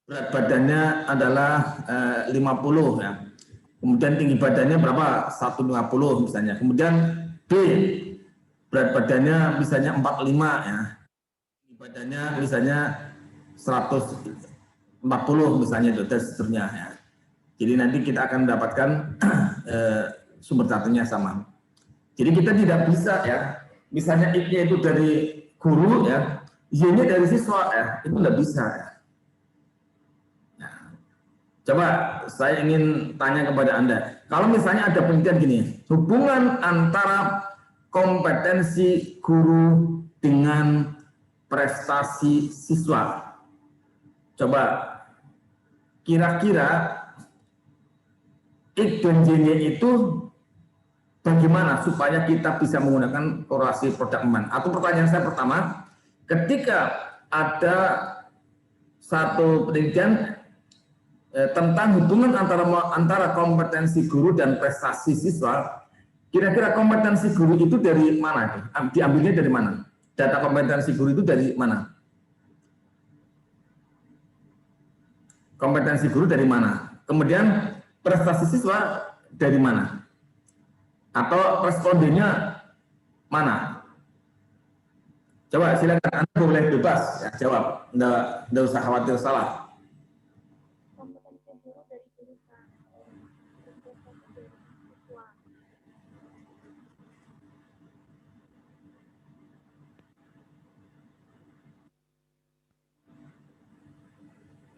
berat badannya adalah 50 ya. Kemudian tinggi badannya berapa? 150 misalnya. Kemudian B berat badannya misalnya 45 ya. Tinggi badannya misalnya 140 misalnya itu dan seterusnya ya. Jadi nanti kita akan mendapatkan sumber datanya sama. Jadi kita tidak bisa ya. Misalnya X-nya itu dari guru ya, Y-nya dari siswa ya, itu nggak bisa ya. Coba saya ingin tanya kepada Anda, kalau misalnya ada penelitian gini, hubungan antara kompetensi guru dengan prestasi siswa. Coba kira-kira X dan Y-nya itu bagaimana supaya kita bisa menggunakan korelasi produk aman? Atau pertanyaan saya pertama, ketika ada satu penelitian tentang hubungan antara kompetensi guru dan prestasi siswa, kira-kira kompetensi guru itu dari mana? Diambilnya dari mana? Data kompetensi guru itu dari mana? Kompetensi guru dari mana? Kemudian prestasi siswa dari mana? Atau respondennya mana? Coba silakan, Anda boleh bebas ya, jawab, nggak usah khawatir salah.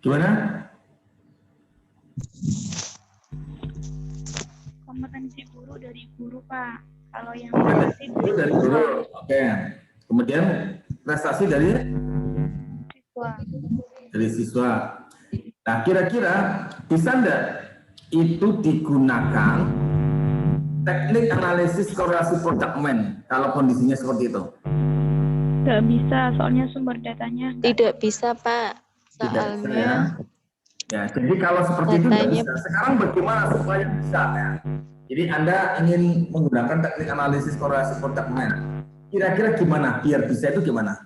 Gimana? Kompetensi guru dari guru, Pak. Kalau yang Kompetensi guru dari guru. Oke. Kemudian prestasi dari siswa. Dari siswa. Nah, kira-kira bisa enggak itu digunakan teknik analisis korelasi produk men kalau kondisinya seperti itu? Nggak bisa, soalnya sumber datanya. Tidak bisa, Pak. Tidak bisa, Soalnya ya. Jadi kalau seperti itu nggak datanya bisa. Sekarang bagaimana supaya bisa ya? Jadi Anda ingin menggunakan teknik analisis korelasi produk men. Kira-kira gimana biar bisa itu gimana?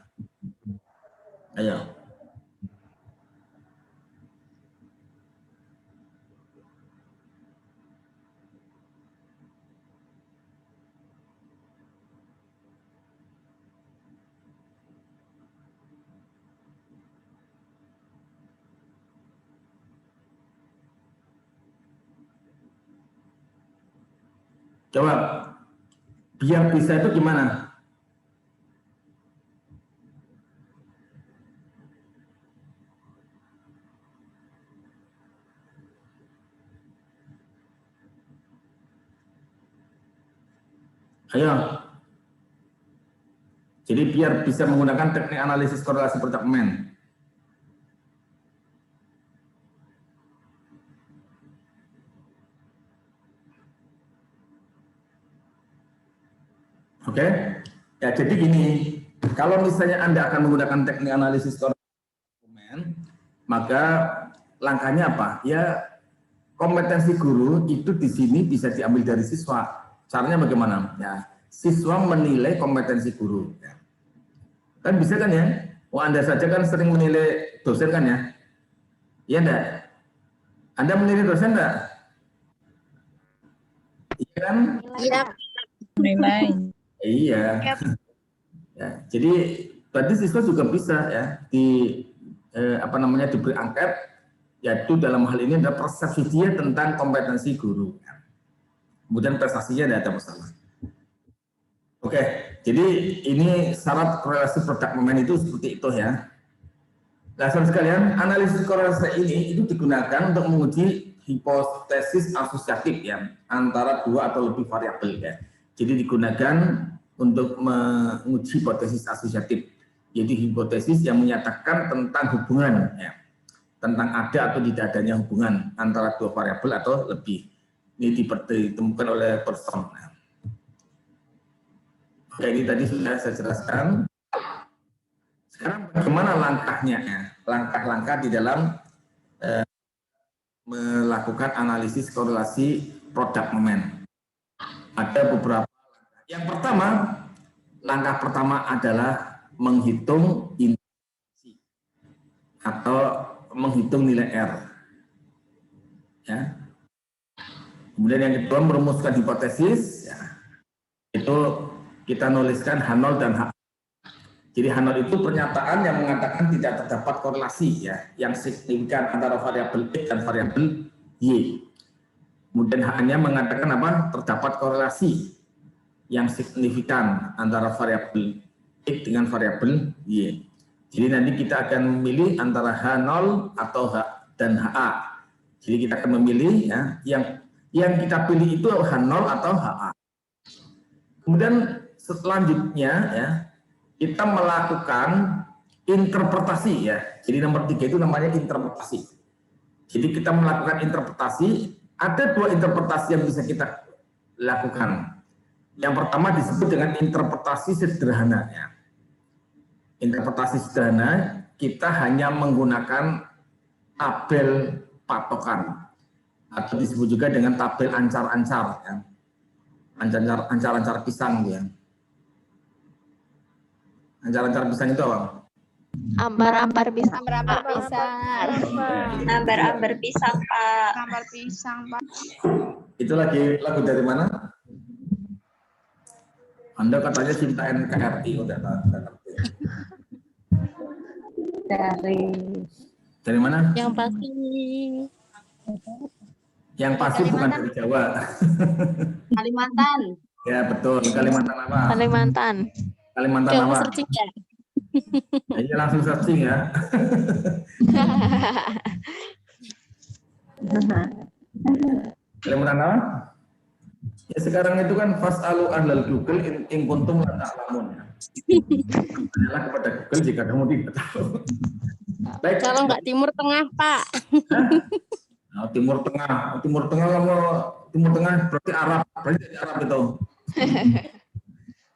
Ayo. Coba biar bisa itu gimana? Ayo. Jadi biar bisa menggunakan teknik analisis korelasi produk pemain. Oke, ya jadi gini, kalau misalnya Anda akan menggunakan teknik analisis korelasi, maka langkahnya apa? Ya kompetensi guru itu di sini bisa diambil dari siswa. Caranya bagaimana? Ya, siswa menilai kompetensi guru. Ya. Kan bisa kan ya? Oh, Anda saja kan sering menilai dosen kan ya? Iya enggak? Anda menilai dosen enggak? Iya kan? Iya. Menilai. Iya. Ya, jadi berarti siswa juga bisa ya diberi angket, yaitu dalam hal ini adalah persepsi dia tentang kompetensi guru. Kemudian prestasinya tidak ada masalah. Oke, jadi ini syarat korelasi produk pemain itu seperti itu ya. Nah, saudara sekalian, analisis korelasi ini itu digunakan untuk menguji hipotesis asosiatif ya antara dua atau lebih variabel ya. Jadi digunakan untuk menguji hipotesis asosiatif, yaitu hipotesis yang menyatakan tentang hubungan ya, tentang ada atau tidak adanya hubungan antara dua variabel atau lebih. Ini ditemukan oleh Person. Oke, ini tadi sudah saya jelaskan. Sekarang bagaimana langkahnya ya? Langkah-langkah di dalam melakukan analisis korelasi produk pemain. Ada beberapa langkah. Yang pertama, langkah pertama adalah menghitung interaksi atau menghitung nilai R. Ya. Kemudian yang kedua merumuskan hipotesis. Ya. Itu kita nuliskan H0 dan H. Jadi H0 itu pernyataan yang mengatakan tidak terdapat korelasi ya yang signifikan antara variabel X dan variabel Y. Kemudian H-nya mengatakan apa? Terdapat korelasi yang signifikan antara variabel X dengan variabel Y. Jadi nanti kita akan memilih antara H0 atau H dan HA. Jadi kita akan memilih ya yang kita pilih itu H0 atau HA. Kemudian selanjutnya ya kita melakukan interpretasi ya. Jadi nomor 3 itu namanya interpretasi. Jadi kita melakukan interpretasi, ada dua interpretasi yang bisa kita lakukan. Yang pertama disebut dengan interpretasi sederhana ya. Interpretasi sederhana kita hanya menggunakan tabel patokan atau disebut juga dengan tabel ancar-ancar ya. Ancar-ancar pisang ya. Ancar-ancar pisang itu apa? Ambar-ambar pisang. Ambar-ambar pisang. Ambar-ambar pisang, Pak. Ambar pisang, Pak. Itu lagu dari mana? Anda katanya cinta NKRI, udah ngerti. Dari mana? Yang pasti. Yang pasti bukan dari Jawa. Kalimantan. Ya betul, Kalimantan apa? Kalimantan. Kalimantan Kamu apa? searching ya? Ini langsung searching ya. Kalimantan apa? Ya sekarang itu kan fas'alu ahlal Google in kuntum la ta'lamun. Tanyalah kepada Google jika kamu tidak tahu. Baik. Kalau nggak Timur Tengah, Pak. Nah, Timur Tengah berarti Arab, berarti dari Arab itu.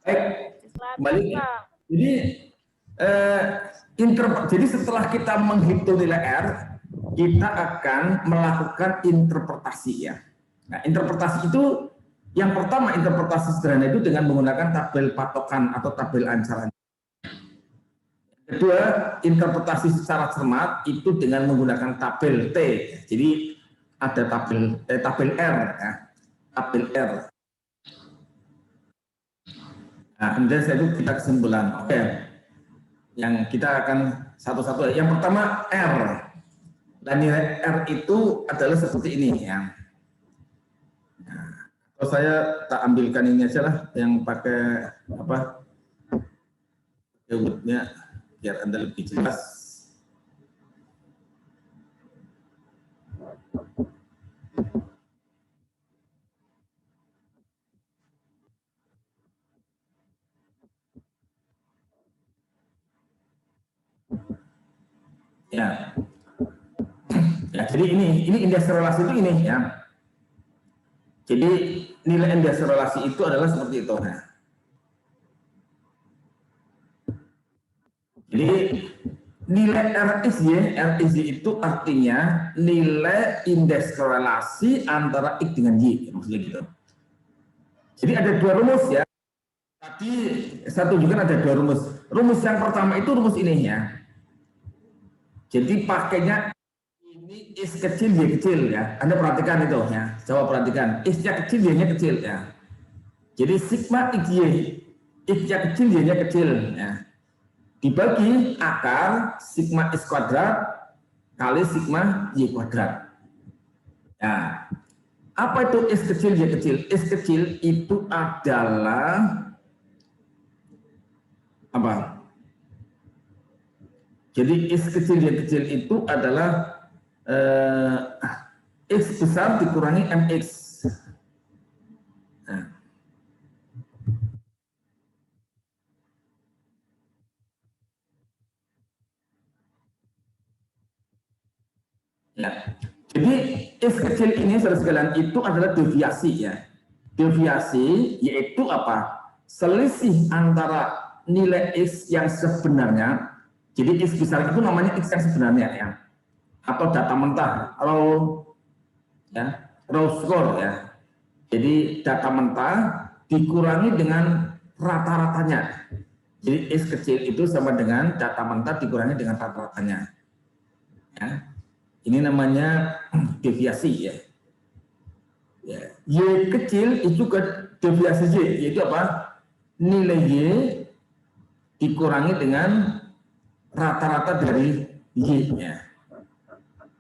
Baik, kembali. Jadi setelah kita menghitung nilai R, kita akan melakukan interpretasi ya. Nah, interpretasi itu yang pertama, interpretasi sederhana itu dengan menggunakan tabel patokan atau tabel ancaran. Kedua, interpretasi secara cermat itu dengan menggunakan tabel T. Jadi ada tabel R ya, tabel R. Nah, kemudian saya itu kita kesimpulan. Oke. Yang kita akan satu-satu. Yang pertama R. Dan nilai R itu adalah seperti ini ya. Nah, Kalau saya tak ambilkan ini aja lah yang pakai apa? Word-nya biar Anda lebih jelas. Ya. Ya, jadi ini indeks relasi itu ini ya. Jadi nilai indeks relasi itu adalah seperti itu. Nah. Jadi nilai RSY itu artinya nilai indeks korelasi antara X dengan Y, maksudnya gitu. Jadi ada dua rumus ya. Tadi saya tunjukkan ada dua rumus. Rumus yang pertama itu rumus ini ya. Jadi pakainya ini X kecil, Y kecil ya. Anda perhatikan itu ya. Coba perhatikan. X-nya kecil, Y-nya kecil ya. Jadi sigma XY, X-nya kecil, Y-nya kecil ya. Dibagi akar sigma X kuadrat kali sigma Y kuadrat. Nah, apa itu X kecil, Y kecil? X kecil itu adalah apa? Jadi X kecil, Y kecil itu adalah X besar dikurangi MX. Nah. Ya. Jadi X kecil ini saudara sekalian itu adalah deviasi ya. Deviasi yaitu apa? Selisih antara nilai X yang sebenarnya. Jadi X besar itu namanya X yang sebenarnya ya. Atau data mentah, raw score ya. Jadi data mentah dikurangi dengan rata-ratanya. Jadi X kecil itu sama dengan data mentah dikurangi dengan rata-ratanya. Ya. Ini namanya deviasi ya. Ya. Y kecil itu ke deviasi Y, yaitu apa? Nilai Y dikurangi dengan rata-rata dari Y ya.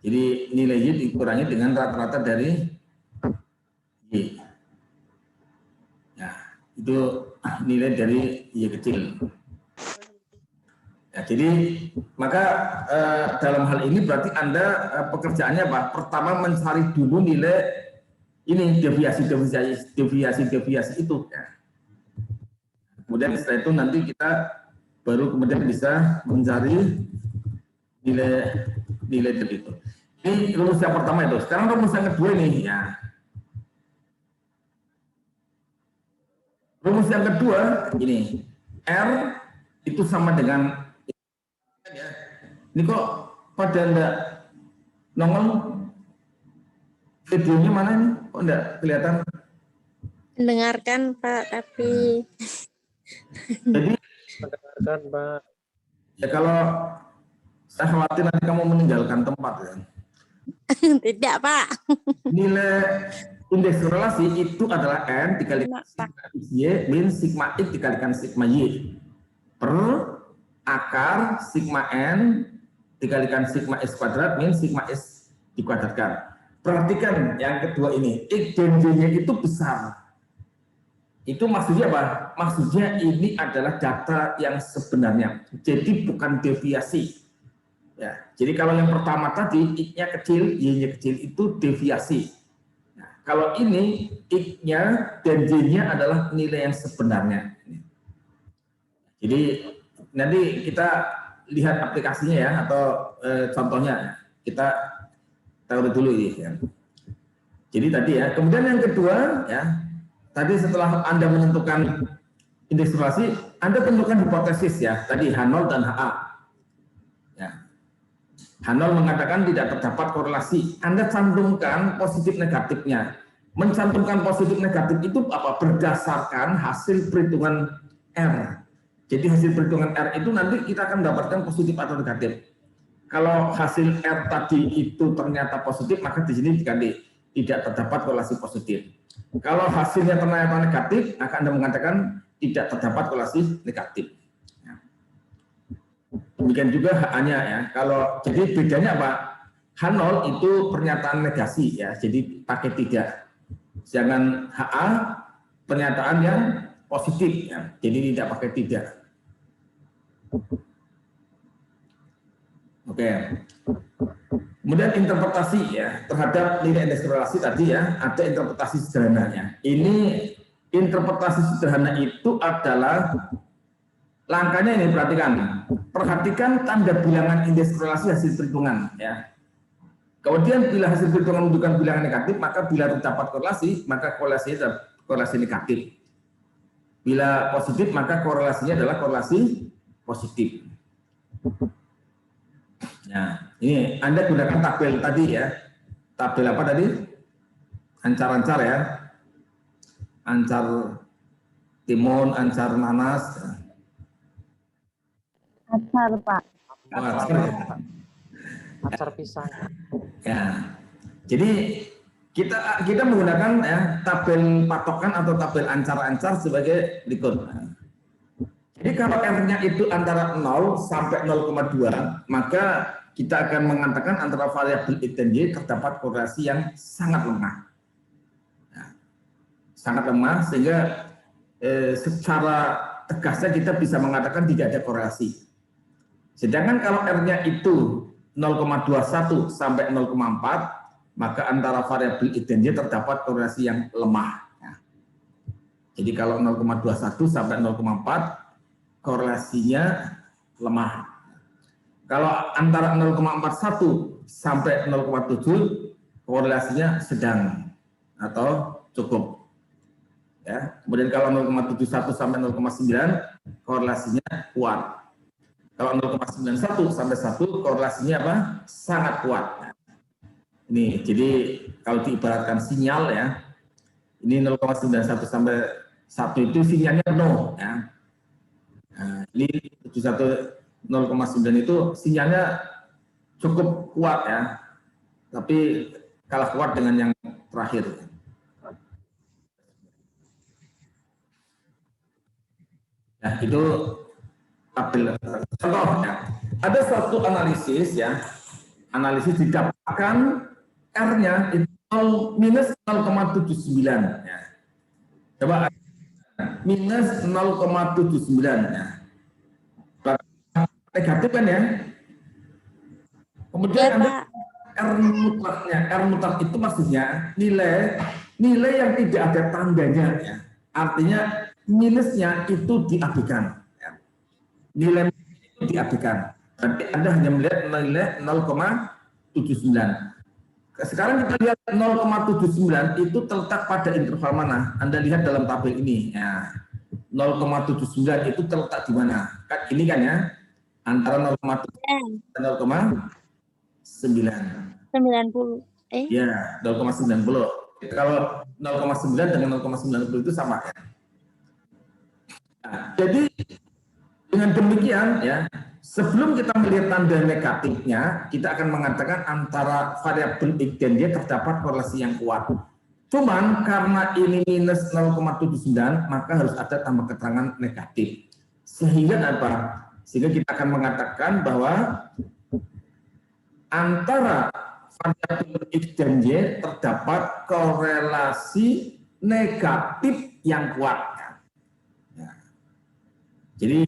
Jadi nilai Y dikurangi dengan rata-rata dari Y. Ya, itu nilai dari Y kecil. Ya, jadi maka dalam hal ini berarti Anda pekerjaannya apa? Pertama mencari dulu nilai ini deviasi itu. Ya. Kemudian setelah itu nanti kita baru kemudian bisa mencari nilai dari itu. Ini rumus yang pertama itu. Sekarang rumus yang kedua ini ya. Rumus yang kedua ini R itu sama dengan ya. Ini kok pada enggak nongol videonya mana nih? Kok enggak kelihatan? Mendengarkan Pak, tapi Jadi Mendengarkan, Pak. ya kalau saya khawatir nanti kamu meninggalkan tempat ya. tidak Pak. Nilai indeks relasi itu adalah N dikalikan sigma XY min sigma X dikalikan sigma Y per akar sigma N dikalikan sigma X kuadrat min sigma X dikuadratkan. Perhatikan yang kedua ini, X dan Y-nya itu besar. Itu maksudnya apa? Maksudnya ini adalah data yang sebenarnya. Jadi bukan deviasi. Ya, jadi kalau yang pertama tadi X-nya kecil, Y-nya kecil itu deviasi. Nah, kalau ini X-nya dan Y-nya adalah nilai yang sebenarnya. Jadi nanti kita lihat aplikasinya ya atau contohnya kita tahu dulu ini ya. Jadi tadi ya, kemudian yang kedua ya, tadi setelah Anda menentukan indeks relasi, Anda tentukan hipotesis ya, tadi H0 dan HA. Ya. H0 mengatakan tidak terdapat korelasi. Anda cantumkan positif negatifnya. Mencantumkan positif negatif itu apa? Berdasarkan hasil perhitungan R. Jadi hasil perhitungan R itu nanti kita akan mendapatkan positif atau negatif. Kalau hasil R tadi itu ternyata positif, maka di sini diganti tidak terdapat korelasi positif. Kalau hasilnya ternyata negatif, maka Anda mengatakan tidak terdapat korelasi negatif. Demikian juga HA-nya ya. Kalau jadi bedanya apa? H0 itu pernyataan negasi ya, jadi pakai tidak. Sedangkan HA pernyataan yang positif, ya. Jadi tidak pakai tidak. Oke. Kemudian interpretasi ya terhadap nilai indeks korelasi tadi ya, ada interpretasi sederhananya. Ini interpretasi sederhana itu adalah langkahnya ini, perhatikan tanda bilangan indeks korelasi hasil perhitungan ya. Kemudian bila hasil perhitungan menunjukkan bilangan negatif, maka bila terdapat korelasi, maka korelasinya adalah korelasi negatif. Bila positif, maka korelasinya adalah korelasi positif. Nah, ini Anda gunakan tabel tadi ya. Tabel apa tadi? Ancar-ancar ya. Ancar timun, ancar nanas. Acar, Pak. Acar pisang. Ya. Jadi kita menggunakan ya tabel patokan atau tabel ancar-ancar sebagai berikut. Jadi kalau R-nya itu antara 0 sampai 0,2, maka kita akan mengatakan antara variabel X dan Y terdapat korelasi yang sangat lemah. Nah, sangat lemah sehingga secara tegasnya kita bisa mengatakan tidak ada korelasi. Sedangkan kalau R-nya itu 0,21 sampai 0,4, maka antara variabel X dan Y terdapat korelasi yang lemah. Nah, jadi kalau 0,21 sampai 0,4 korelasinya lemah. Kalau antara 0,41 sampai 0,7 korelasinya sedang atau cukup. Ya. Kemudian kalau 0,71 sampai 0,9 korelasinya kuat. Kalau 0,91 sampai 1 korelasinya apa? Sangat kuat. Ini jadi kalau diibaratkan sinyal ya. Ini 0,91 sampai 1 itu sinyalnya penuh ya. Nah, ini 0,9 itu sinyalnya cukup kuat ya, tapi kalah kuat dengan yang terakhir. Nah itu tabel contoh ya. Ada suatu analisis ya, analisis didapatkan R-nya itu minus 0,79 ya. Coba minus 0,79 ya. Negatif kan ya. Kemudian Ya, ada Pak. R mutlaknya. R mutlak itu maksudnya nilai yang tidak ada tandanya ya. Artinya minusnya itu diabaikan ya. Nilai itu diabaikan. Berarti Anda hanya melihat nilai 0,79. Sekarang kita lihat 0,79 itu terletak pada interval mana? Anda lihat dalam tabel ini. Ya. 0,79 itu terletak di mana? Kan ini kan ya, antara 0,7 dan 0,9. 90. Ya, 0,90. Kalau 0,9 dengan 0,90 itu sama ya. Nah, jadi dengan demikian ya, sebelum kita melihat tanda negatifnya, kita akan mengatakan antara variabel X dan Y terdapat korelasi yang kuat. Cuman karena ini minus 0,79, maka harus ada tambah keterangan negatif. Sehingga apa? Sehingga kita akan mengatakan bahwa antara variabel X dan Y terdapat korelasi negatif yang kuat. Ya. Jadi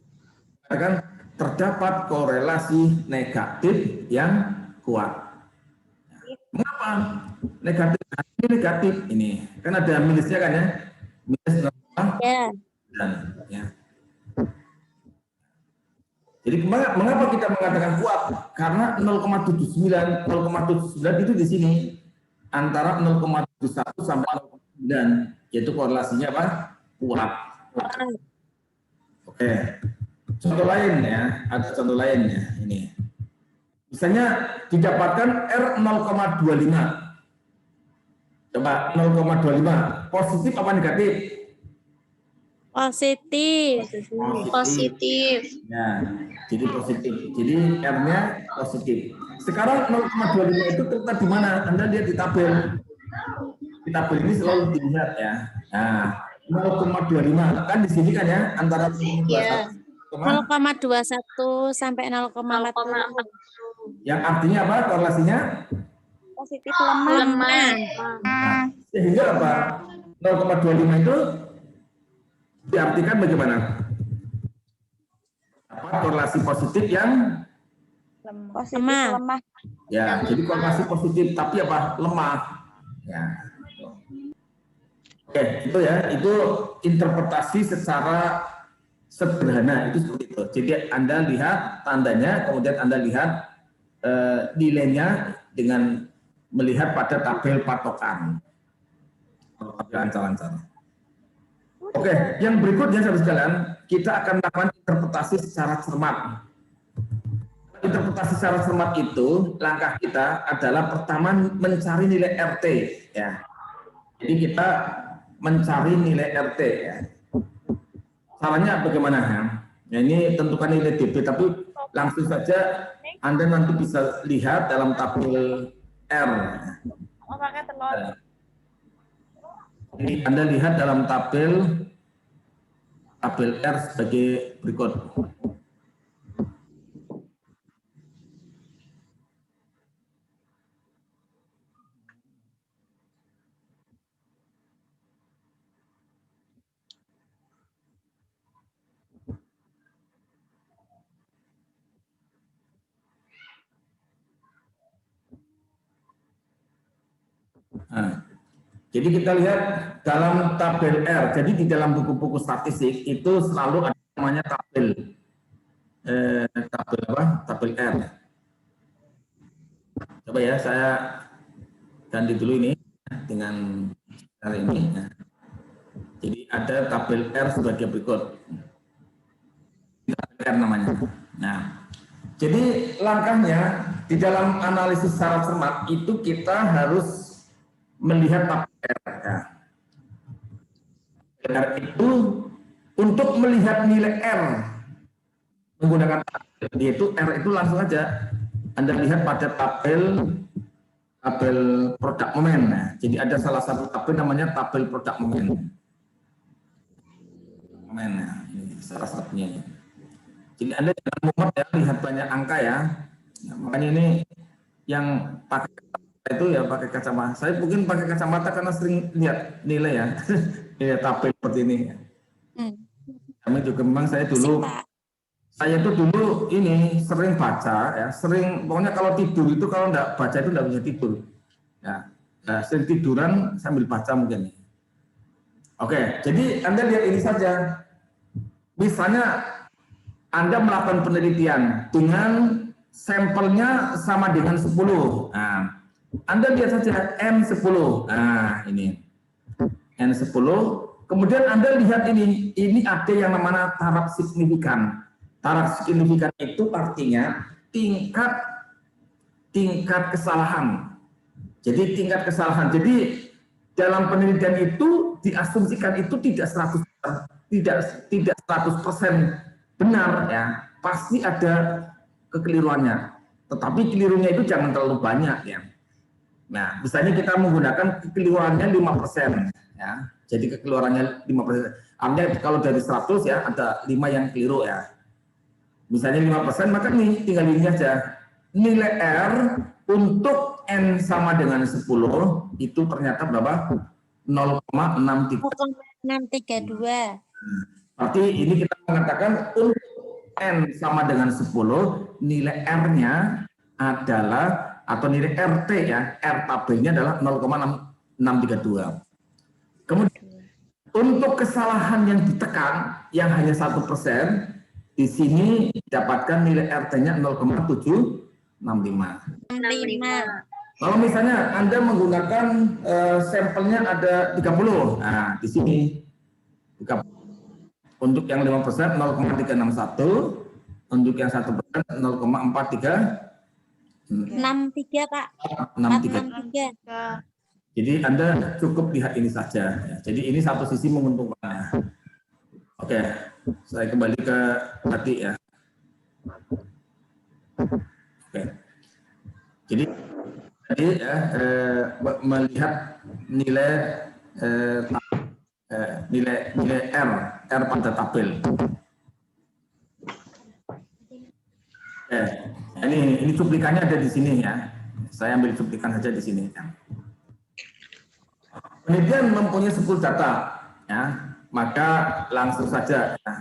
katakan terdapat korelasi negatif yang kuat. Mengapa negatif? Ini negatif ini kan ada minusnya kan ya, minus 0,9 ya. Jadi mengapa kita mengatakan kuat? Karena 0,79 itu di sini antara 0,71 sampai 0,9, yaitu korelasinya apa? Kuat. Oke. Contoh lain ya, ada contoh lain ya ini. Misalnya didapatkan R 0,25. Coba 0,25, positif apa negatif? Positif. Positif. Ya, jadi positif. Jadi R-nya positif. Sekarang 0,25 itu terletak di mana? Anda lihat di tabel. Di tabel ini selalu dilihat ya. Nah, 0,25 kan di sini kan ya antara 0,21 sampai 0,40. Yang artinya apa korelasinya? Positif lemah. Nah, Sehingga apa? 0,25 itu diartikan bagaimana? Apa korelasi positif yang Positif Lemah. lemah. ya, jadi korelasi positif tapi apa? Lemah. Ya. Oke, itu ya, itu interpretasi secara sederhana itu seperti itu. Jadi Anda lihat tandanya, kemudian Anda lihat nilainya dengan melihat pada tabel patokan. Tabel ancol-ancol. Oke, yang berikutnya saudara sekalian, kita akan melakukan interpretasi secara cermat. Interpretasi secara cermat itu, langkah kita adalah pertama mencari nilai RT. Ya. Jadi kita mencari nilai RT. Ya. Caranya bagaimana? Ya, ini tentukan nilai DB, tapi langsung saja Anda nanti bisa lihat dalam tabel R. Mau pakai telur. Ini Anda lihat dalam tabel R sebagai berikut. Nah, jadi kita lihat dalam tabel R. Jadi di dalam buku-buku statistik itu selalu ada namanya tabel tabel R. Coba ya saya ganti dulu ini dengan cara ini. Nah, jadi ada tabel R sebagai berikut. Tabel R namanya. Nah, jadi langkahnya di dalam analisis secara cermat itu kita harus melihat tabel R. Ya. R itu untuk melihat nilai R menggunakan tabel, yaitu R itu langsung aja Anda lihat pada tabel produk momen. Nah, jadi ada salah satu tabel namanya tabel produk momen. Nah, ini salah satunya. Jadi Anda jangan mumet ya lihat banyak angka ya. Nah, makanya ini yang pakai itu ya pakai kacamata. Saya mungkin pakai kacamata karena sering lihat nilai ya, nilai tabel seperti ini. Kami juga memang saya dulu ini sering baca ya, sering pokoknya kalau tidur itu kalau enggak baca itu enggak bisa tidur. Ya, sering tiduran sambil baca mungkin. Oke, jadi Anda lihat ini saja. Misalnya Anda melakukan penelitian dengan sampelnya sama dengan 10. Nah, Anda lihat saja N10. Nah, ini N10. Kemudian Anda lihat ini ada yang namanya taraf signifikan. Taraf signifikan itu artinya tingkat kesalahan. Jadi tingkat kesalahan. Jadi dalam penelitian itu diasumsikan itu tidak 100% benar ya. Pasti ada kekeliruannya. Tetapi kelirunya itu jangan terlalu banyak ya. Nah, misalnya kita menggunakan kekeliruannya 5% ya. Jadi kekeliruannya 5%. Artinya kalau dari 100 ya ada 5 yang keliru ya. Misalnya 5%, maka nih tinggal ini aja. Nilai R untuk N sama dengan 10 itu ternyata berapa? 0,632. Berarti ini kita mengatakan untuk N sama dengan 10, nilai R-nya adalah atau nilai RT ya, R tabelnya adalah 0,632. Kemudian untuk kesalahan yang ditekan yang hanya 1%, di sini didapatkan nilai RT-nya 0,765. Kalau misalnya Anda menggunakan sampelnya ada 30, nah di sini 30. Untuk yang 5% 0,361, untuk yang 1% 0,43. 63 Pak. 63. Jadi Anda cukup lihat ini saja. Ya. Jadi ini satu sisi menguntungkan. Oke, saya kembali ke tadi ya. Oke. Jadi ya, melihat nilai nilai R pada tabel. Ini cuplikannya ada di sini ya. Saya ambil cuplikan saja di sini. Penelitian mempunyai 10 data, ya, maka langsung saja. Ya.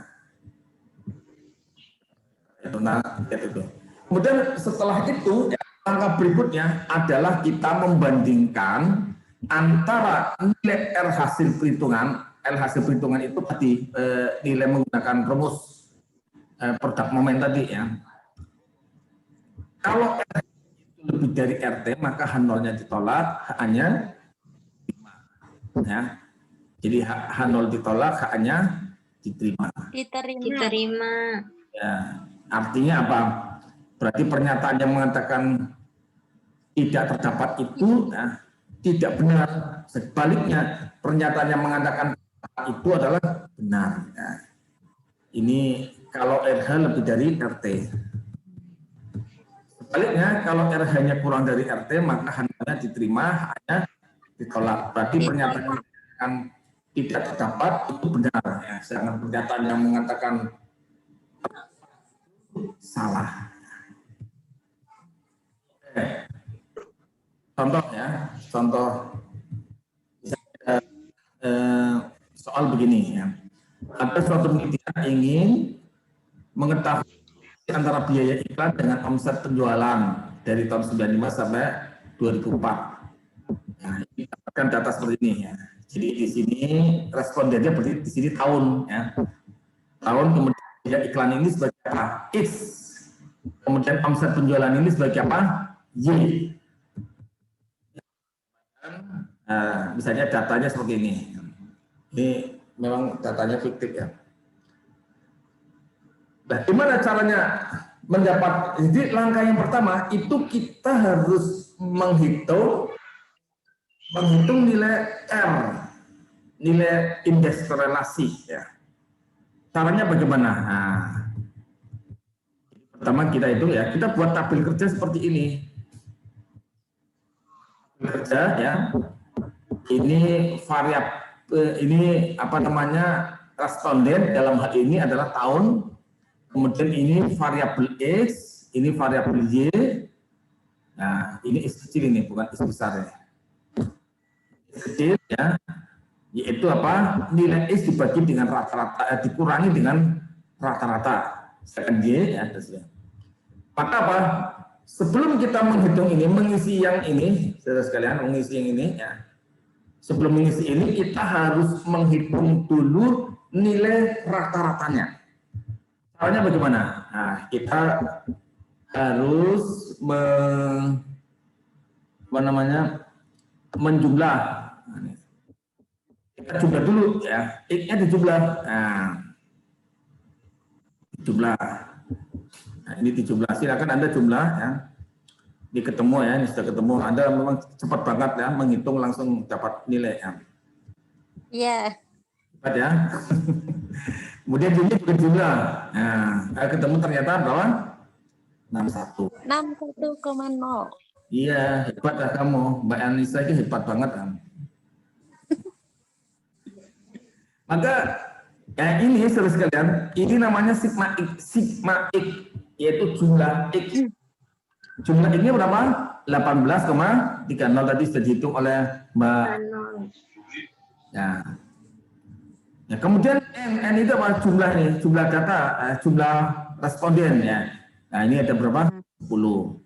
Itu. Kemudian setelah itu, ya, langkah berikutnya adalah kita membandingkan antara nilai R hasil perhitungan. R hasil perhitungan itu tadi nilai menggunakan rumus produk momen tadi, ya. Kalau R itu lebih dari RT, maka H0-nya ditolak, H-nya ya. Jadi H0 ditolak, H-nya diterima. Diterima. Ya, artinya apa? Berarti pernyataan yang mengatakan tidak terdapat itu ya, tidak benar. Sebaliknya, pernyataan yang mengatakan itu adalah benar. Ya. Ini kalau RH lebih dari RT. Sebaliknya, kalau RH-nya kurang dari RT, maka H-nya diterima, H-nya ditolak. Berarti pernyataan yang tidak terdapat itu benar. Ya. Sedangkan pernyataan yang mengatakan salah. Contoh ya, contoh soal begini ya. Ada suatu penelitian ingin mengetahui antara biaya iklan dengan omset penjualan dari tahun 95 sampai 2004. Nah, ini dapatkan data seperti ini ya. Jadi di sini respondennya berarti di sini tahun ya. Tahun kemudian biaya iklan ini sebagai apa? X. Kemudian omset penjualan ini sebagai apa? Y. Nah, misalnya datanya seperti ini. Ini memang datanya fiktif ya. Nah, gimana caranya mendapat? Jadi langkah yang pertama itu kita harus menghitung nilai R, nilai indeks korelasi ya. Caranya bagaimana? Nah, pertama kita itu ya, kita buat tabel kerja seperti ini. Kerja ya. Ini variabel, ini apa namanya, responden dalam hal ini adalah tahun. Kemudian ini variabel X, ini variabel Y. Nah, ini X kecil ini, bukan X besar ya. X kecil ya, yaitu apa? Nilai X dibagi dengan rata-rata, dikurangi dengan rata-rata. Sedangkan Y ya, maka apa? Sebelum kita menghitung ini, mengisi yang ini, saudara sekalian, mengisi yang ini ya. Sebelum mengisi ini, kita harus menghitung dulu nilai rata-ratanya. Caranya bagaimana? Nah, kita harus menjumlah. Kita jumlah dulu ya. X-nya dijumlah. Nah, dijumlah. Nah, ini dijumlah. Silakan Anda jumlah ya. Ini ketemu ya, ini sudah ketemu. Anda memang cepat banget ya, menghitung langsung dapat nilai ya. Iya. Cepat ya. Kemudian ini juga jumlah. Nah, ketemu ternyata berapa? 61. 61,0. Iya, hebat lah kamu. Mbak Anissa itu hebat banget. Maka ya ini saudara sekalian, ini namanya sigma X, yaitu jumlah X. Jumlah ini berapa? 18,30 tadi sudah dihitung oleh Mbak. Ya. Ya, kemudian N itu apa? Jumlah ini, jumlah data, jumlah responden ya. Nah, ini ada berapa? 10.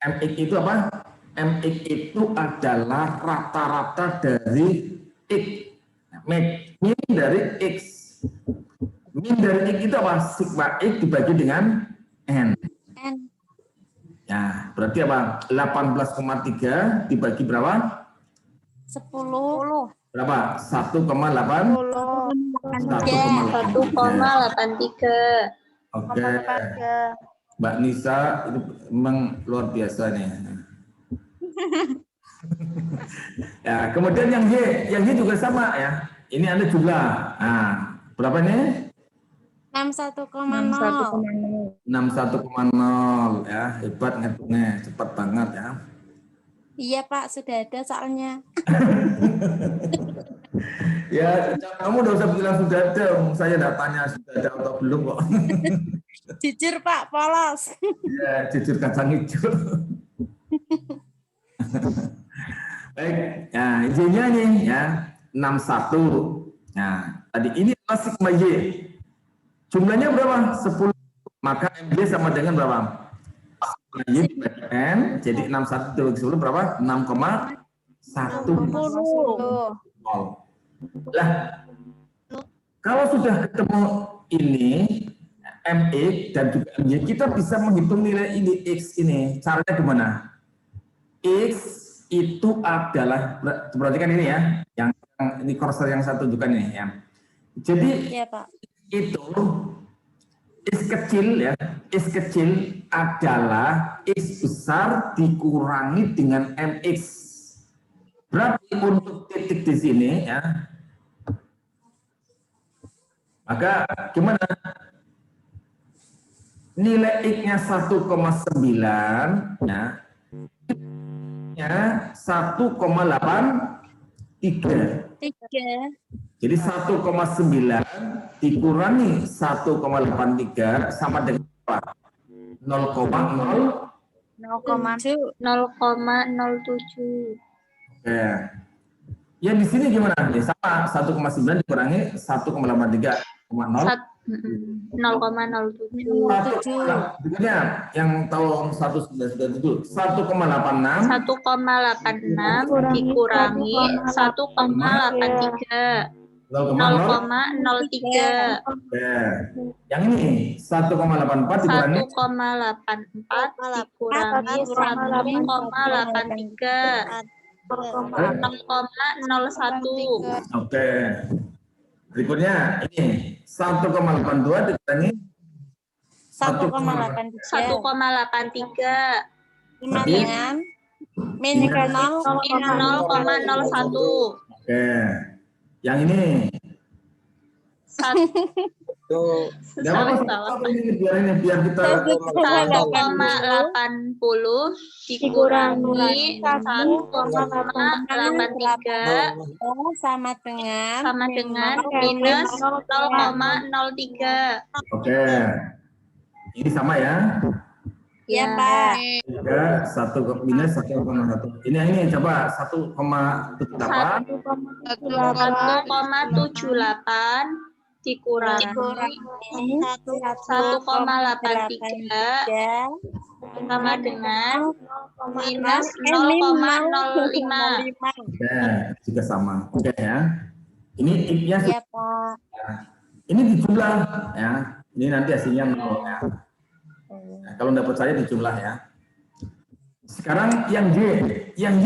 MX itu apa? MX itu adalah rata-rata dari X. Min dari X. Min dari X itu apa? Sigma X dibagi dengan N. Ya, berarti apa? 18,3 dibagi berapa? 10. Berapa? 1,8? 1,83. Oke. Mbak Nisa itu memang luar biasa nih. Ya, kemudian yang Y juga sama ya. Ini Anda jumlah. Nah, berapa nih? 61,0. 61,0 ya. Hebat ngitungnya, cepat banget ya. Iya Pak, sudah ada soalnya. Ya, kamu udah usah bilang sudah ada. Saya datanya sudah ada atau belum kok. Jujur Pak, polos. Ya, jujur kacang hijau. Baik, nah Y-nya nih ya 61. Nah, tadi ini adalah sigma Y. Jumlahnya berapa? 10. Maka MJ sama dengan berapa? Y dibagi N, jadi 61 dibagi 10 berapa? 6,1. 10. Lah, kalau sudah ketemu ini, MX dan juga MY, kita bisa menghitung nilai ini X ini. Caranya gimana? X itu adalah, perhatikan ini ya, yang ini kursor yang saya tunjukkan ini ya. Jadi Iya, Pak. itu X kecil ya, X kecil adalah X besar dikurangi dengan MX. Berarti untuk titik di sini ya, maka gimana? Nilai X-nya 1,9 ya, 1,83. 3. Jadi 1,9 dikurangi 1,83 sama dengan apa? 0,0. 0,7. 0,07. Oke. Ya di sini gimana? Ya sama 1,9 dikurangi 1,83, 0,0. 0,07. Berikutnya yang tahu 1,997 1,86 1,86 dikurangi 1,83. 0,03. Oke. Yang ini 1,84 dikurangi 1,84 dikurangi 1,83. 0,01. Oke. Berikutnya ini 1,82 dikurangi 1,83. 1,83. Sama dengan min 0,01. Oke. Yang ini Tuh, biar kita 1,80 dikurangi 1,83 sama dengan minus 0,03. Oke. Ini sama ya. ya, Pak. 1 minus 1,1. Ini coba 1,78 1,78 dikurangi 1,83 sama dengan minus 0,05. Oke, juga sama. Oke ya. Ini X-nya Ya, Pak. ini dijumlah ya. Ini nanti hasilnya 0 ya. Nah, kalau tidak percaya dijumlah ya. Sekarang yang Y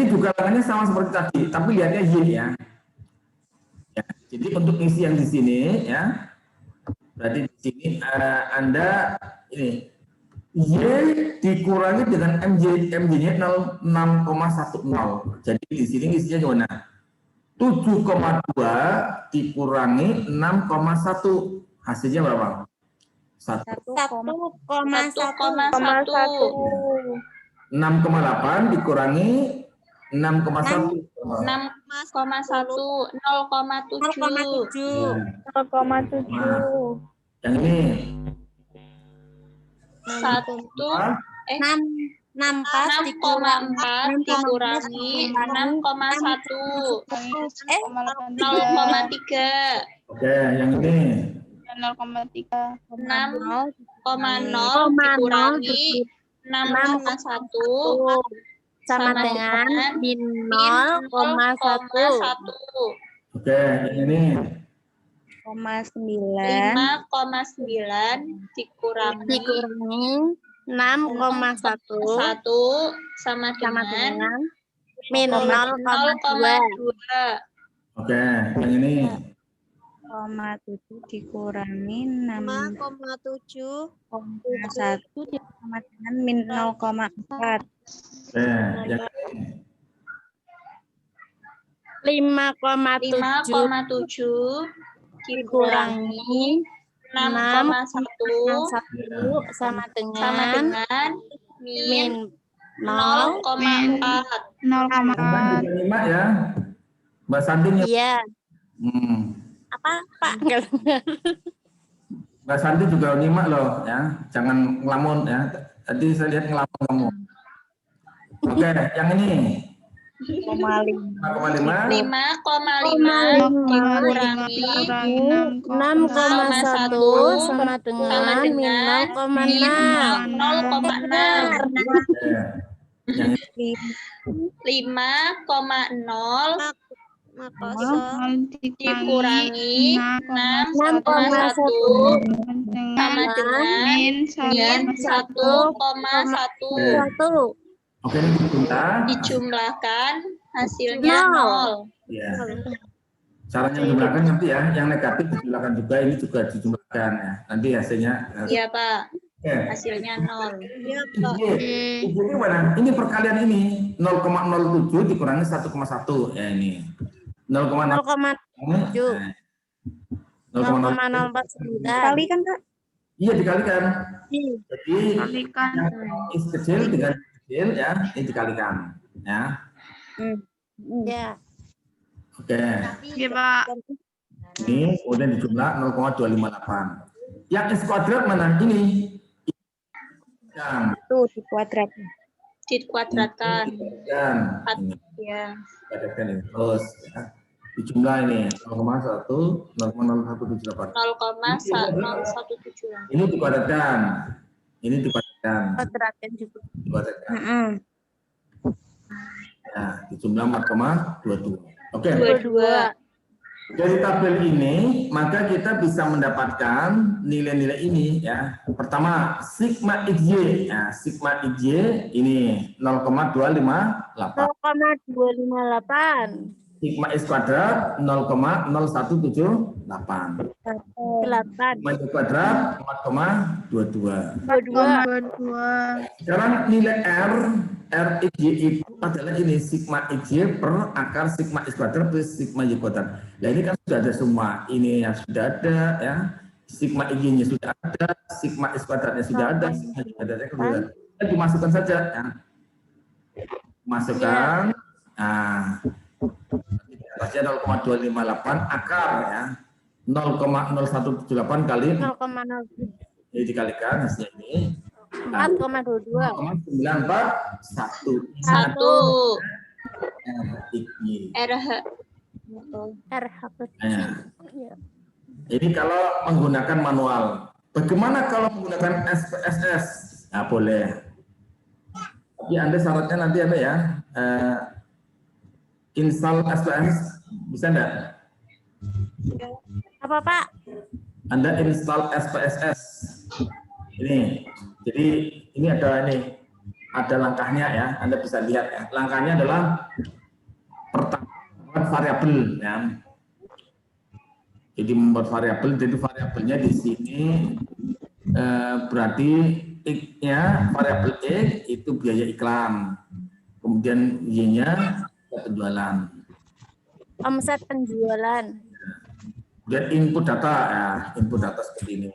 juga langkahnya sama seperti tadi, tapi lihatnya Y ya. Ya, jadi untuk isi yang di sini ya, berarti di sini Anda ini Y dikurangi dengan MJ-nya 6,10. Jadi di sini isinya gimana? 7,2 dikurangi 6,1. Hasilnya berapa? 1,1. 6,8 dikurangi 6,1. 6,1 0,7. 0,7. Yang ini 6,4 dikurangi 6,1 0,3. Oke, yang ini 0,3. 6,0 dikurangi 6,1 sama dengan min 0,1. Oke, yang ini 5,9 dikurangi 6,1 sama dengan min 0,2. Oke, yang ini 0,7 dikurangi 6,7 sama dengan min 0,4. oke, yang ini 5,7 dikurangi 6,1 sama sama dengan dengan min min 0,4. 0,4. 5 ya. Mbak Santi Iya. Apa, Pak? Enggak dengar. Mbak Santi juga nyimak loh ya, jangan ngelamun ya. Tadi saya lihat ngelamun kamu. Oke, yang ini 5,5 5,5 dikurangi 6,1 sama dengan min 0,6. 0,6. yang 5,0 dikurangi 6,1 sama dengan min 1,1. oke ini dijumlah. Dijumlahkan hasilnya 0. Ya. Caranya menjumlahkan nanti ya, yang negatif dijumlahkan juga, ini juga dijumlahkan ya. Nanti hasilnya. Iya Pak, Oke. hasilnya 0. Ini mana? Ini perkalian ini 0,07 dikurangi 1,1 ya ini. 0,07. 0,049. Kali kan Kak? Iya dikalikan. Jadi yang is kecil dengan kecil ya, ini dikalikan ya. Ya. Oke. Iya, Pak. Ini kemudian dijumlah 0,258. Yang is kuadrat mana? Ini. Tuh dikuadratkan. Dikuadratkan. Ini. Ya. Kuadratkan ini terus ya. Dijumlah ini 0,1, 0,0178. 0,0178. Ini dikuadratkan. Ini dikuadratkan. Kuadratkan juga. Dikuadratkan. Ya, dijumlah 4,22. Oke. 22. Dari tabel ini, maka kita bisa mendapatkan nilai-nilai ini ya. Pertama, sigma XY. Ya, sigma XY ini 0,258. 0,258. Sigma X kuadrat 0,0178. 8. Sigma Y kuadrat 4,22. 22. Sekarang nilai R XY itu adalah ini sigma XY per akar sigma X kuadrat plus sigma Y kuadrat. Nah ini kan sudah ada semua. Ini yang sudah ada ya. Sigma XY-nya sudah ada, sigma X kuadratnya sudah ada, sigma Y kuadratnya sudah ada. Kita dimasukkan saja ya. Masukkan. Nah, atasnya 0,258 akar ya. 0,0178 kali 0,0. ini dikalikan hasilnya ini 4,22. 0,941. 1. RH. RH. Nah, ini kalau menggunakan manual. Bagaimana kalau menggunakan SPSS? Nah, boleh. Tapi Anda syaratnya nanti ada ya. Install SPSS bisa enggak? Apa Pak? Anda install SPSS. Ini. Jadi ini ada langkahnya ya. Anda bisa lihat ya. Langkahnya adalah pertama membuat variabel ya. Jadi membuat variabel. Jadi variabelnya di sini berarti X-nya variabel X itu biaya iklan. Kemudian Y-nya penjualan. Omset penjualan. Dan input data ya, input data seperti ini.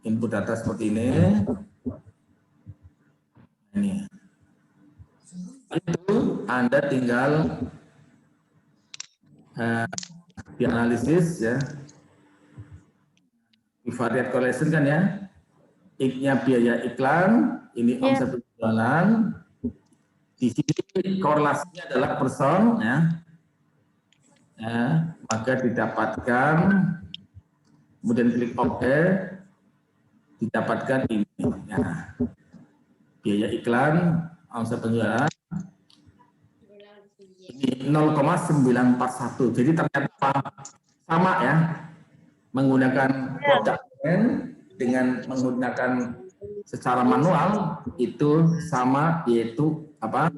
Input data seperti ini. Ini. Itu Anda tinggal dianalisis ya. Bivariate correlation kan ya. X-nya biaya iklan, ini omset penjualan. Di sini korelasinya adalah person ya. Maka didapatkan, kemudian klik OK, didapatkan ini ya. Biaya iklan, omset penjualan ini 0,941. Jadi ternyata sama ya, menggunakan produk dengan menggunakan secara manual itu sama, yaitu apa?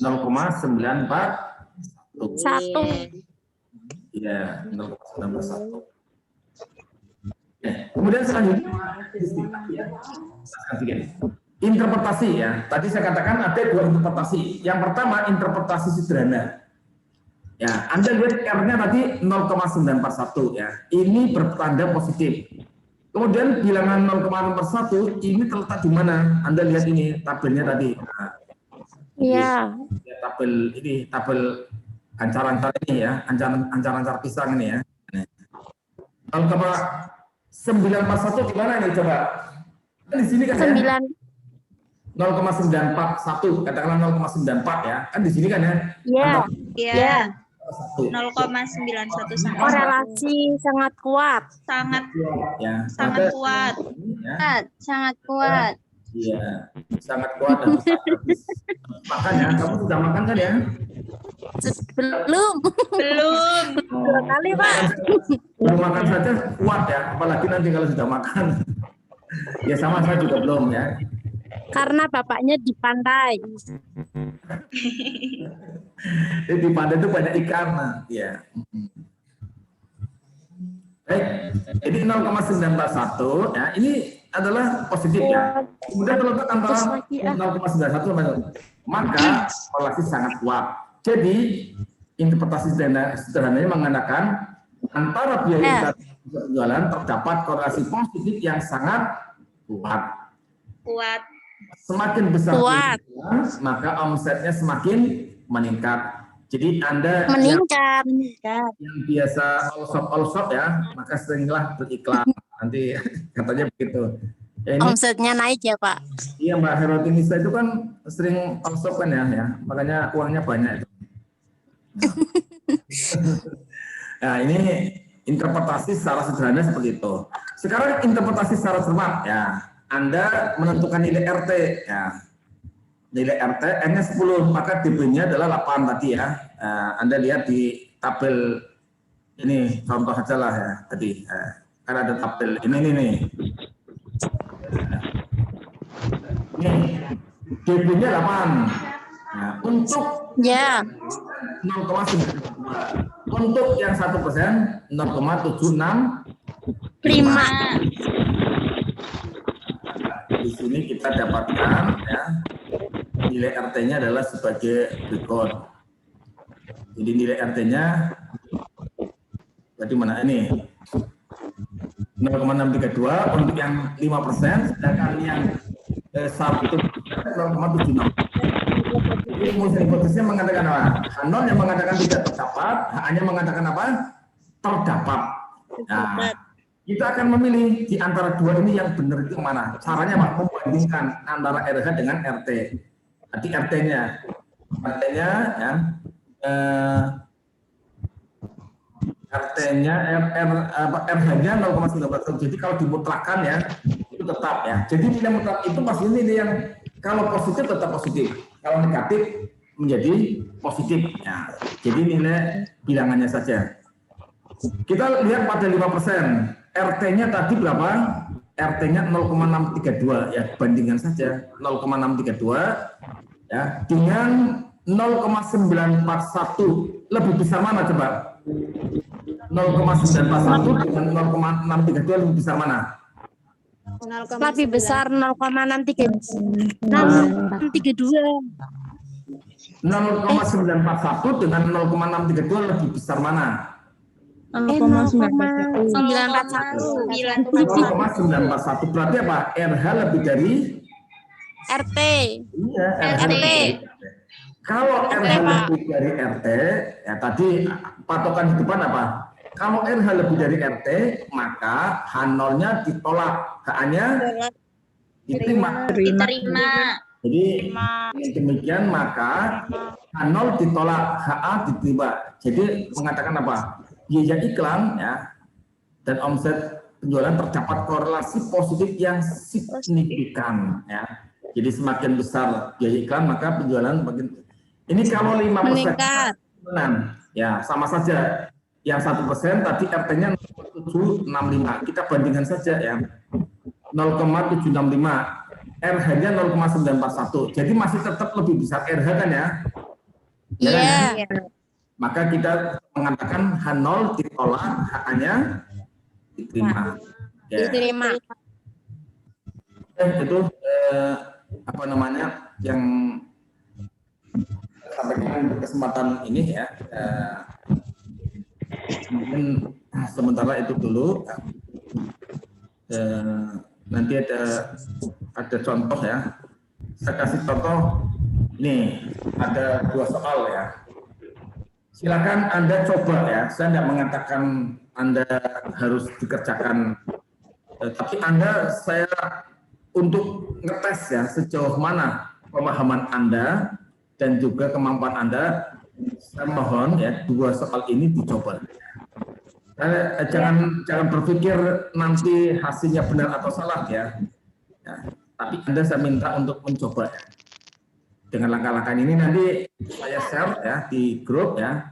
0,941. Ya, 0,941. Kemudian selanjutnya interpretasi ya. Tadi saya katakan ada dua interpretasi. Yang pertama interpretasi sederhana. Ya, Anda lihat R-nya tadi 0,941 ya. Ini bertanda positif. Kemudian bilangan 0,941 ini terletak di mana? Anda lihat ini tabelnya tadi. Iya. Ya, tabel ini, tabel ancar-ancar ini ya, ancar-ancar pisang ini ya. 0,941 gimana ini coba? Di sini kan 9. ya? 0,941, katakanlah 0,94 ya. Kan di sini kan ya. Iya. Iya. 1. 0,91 Korelasi sangat kuat. sangat Ya. sangat kuat. Ya. Sangat kuat. Iya, sangat kuat dan besar. Habis makan ya, kamu sudah makan kan ya? Belum. Belum. Dua kali, Pak. Belum makan saja kuat ya, apalagi nanti kalau sudah makan. Ya sama, saya juga belum ya. Karena bapaknya di pantai. Jadi di pantai itu banyak ikan, ya. Baik, jadi 0,941 ya, ini adalah positif ya. Kemudian terletak antara 0,91 maka korelasi sangat kuat. Jadi interpretasi sederhananya mengatakan antara biaya penjualan terdapat korelasi positif yang sangat kuat. Kuat. Semakin besar Kuat. penjualan, maka omsetnya semakin meningkat. Jadi Anda Meningkat. yang biasa all shop ya, maka seringlah beriklan. Nanti katanya begitu. Ya, ini, Omsetnya naik ya, Pak. iya Mbak Herotinisa itu kan sering all shop kan ya, makanya uangnya banyak. Nah ini interpretasi secara sederhana seperti itu. Sekarang interpretasi secara cermat ya. Anda menentukan nilai RT ya. Nilai RT N-nya 10, maka DB-nya adalah 8 tadi ya. Anda lihat di tabel ini contoh aja lah ya tadi. Kan ada tabel ini nih. Ini DB-nya 8. Nah, untuk Ya. 0,92. Untuk yang 1%, 0,76. Prima. Di sini kita dapatkan ya nilai RT-nya adalah sebagai berikut. Jadi nilai RT-nya berarti mana ini? 0,632 untuk yang 5%, sedangkan yang 0,76. Jadi rumus hipotesisnya mengatakan apa? Hanon yang mengatakan tidak terdapat, HA-nya mengatakan apa? Terdapat. Nah, kita akan memilih di antara dua ini yang benar itu mana. Caranya Pak, membandingkan antara RH dengan RT. Nanti RT-nya ya, RT-nya RH-nya 0,91. Jadi kalau dimutlakan ya itu tetap ya. Jadi nilai mutlak itu pasti nilai yang kalau positif tetap positif, kalau negatif menjadi positif. Ya. Jadi nilai bilangannya saja. Kita lihat pada 5%. RT-nya tadi berapa? RT-nya 0,632 ya, bandingkan saja 0,632 ya dengan 0,941. Lebih besar mana coba? 0,941 dengan 0,632 lebih besar mana? Lebih besar 0,632. 0,941 dengan 0,632 lebih besar mana? 0,941 berarti apa? RH lebih dari RT. Iya, RT. Kalau RH lebih dari RT, ya tadi patokan di depan apa? Kalau RH lebih dari RT, maka H0-nya ditolak, HA-nya diterima. Diterima. Jadi demikian maka H0 ditolak, HA diterima. Jadi mengatakan apa? Biaya iklan ya dan omset penjualan terdapat korelasi positif yang signifikan ya. Jadi semakin besar biaya iklan maka penjualan makin. Ini kalau 5% Meningkat. Ya sama saja. Yang 1% tadi RT-nya 0,765. Kita bandingkan saja ya. 0,765. RH-nya 0,941. Jadi masih tetap lebih besar RH kan ya? Iya. Maka kita mengatakan H0 ditolak, HA-nya diterima. Ya. Diterima. Itu apa namanya yang sampaikan kesempatan ini ya. Mungkin sementara itu dulu. Nanti ada contoh ya. Saya kasih contoh. Ini ada 2 soal ya. Silakan Anda coba ya. Saya tidak mengatakan Anda harus dikerjakan, tapi saya untuk ngetes ya sejauh mana pemahaman Anda dan juga kemampuan Anda, saya mohon ya 2 soal ini dicoba. Jangan berpikir nanti hasilnya benar atau salah ya. Tapi Anda saya minta untuk mencoba ya. Dengan langkah-langkah ini nanti saya share ya di grup ya,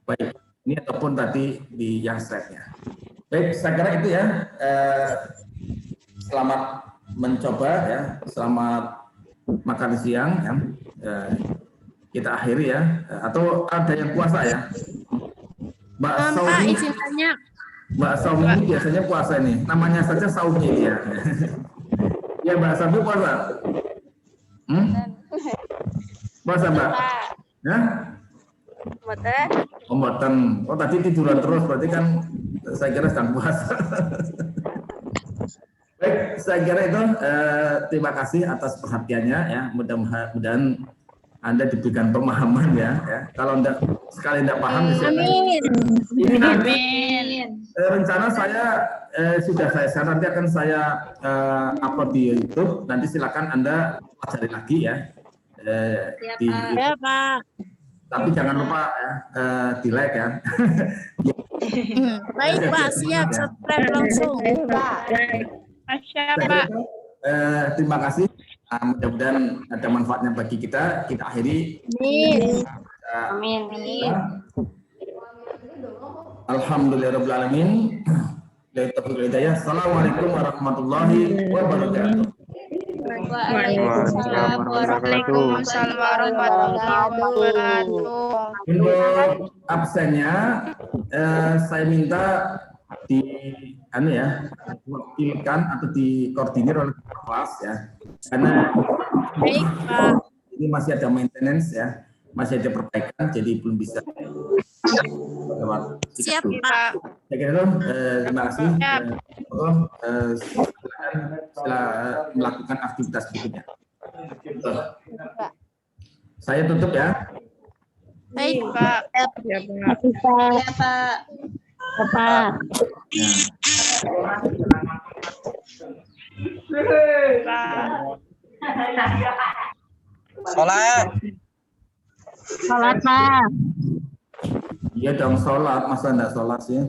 baik ini ataupun tadi di yang slide-nya. Baik, saya kira itu ya. Selamat mencoba ya, selamat makan siang ya. Kita akhiri ya. Atau ada yang puasa ya? Mbak Saumi, Pak, izin tanya. Mbak Saumi biasanya puasa ini. Namanya saja Saumi ya. Ya Mbak Saumi puasa. Puasa Mbak? Ya? Mboten. Oh, mboten. Oh tadi tiduran terus, berarti kan saya kira sedang puasa. Baik, saya kira itu terima kasih atas perhatiannya ya. Mudah-mudahan Anda diberikan pemahaman ya. Kalau sekali tidak paham, Amin. ini nanti Amin. rencana saya sudah saya share, nanti akan saya upload di YouTube. Nanti silakan Anda pelajari lagi ya. Di Pak. Ya, Pak. Tapi jangan lupa ya, di like ya. Baik, Pak. Siap. Subscribe langsung. Masya Saya Pak. kira, terima kasih. Mudah-mudahan ada manfaatnya bagi kita. Kita akhiri. Amin. Amin. Alhamdulillahirrahmanirrahim. Assalamualaikum warahmatullahi wabarakatuh. Waalaikumsalam Waalaikumsalam warahmatullahi wabarakatuh. Untuk absennya, saya minta diwakilkan atau dikoordinir oleh kelas ya, karena Baik, Pak. ini masih ada maintenance ya, masih ada perbaikan, jadi belum bisa lewat. Siap, Pak. Saya kira itu, terima kasih. Silakan melakukan aktivitas berikutnya. Saya tutup ya. Baik, Pak. Ya, Pak. Pak. Sholat. Salat, Pak. Iya dong sholat, masa enggak sholat sih?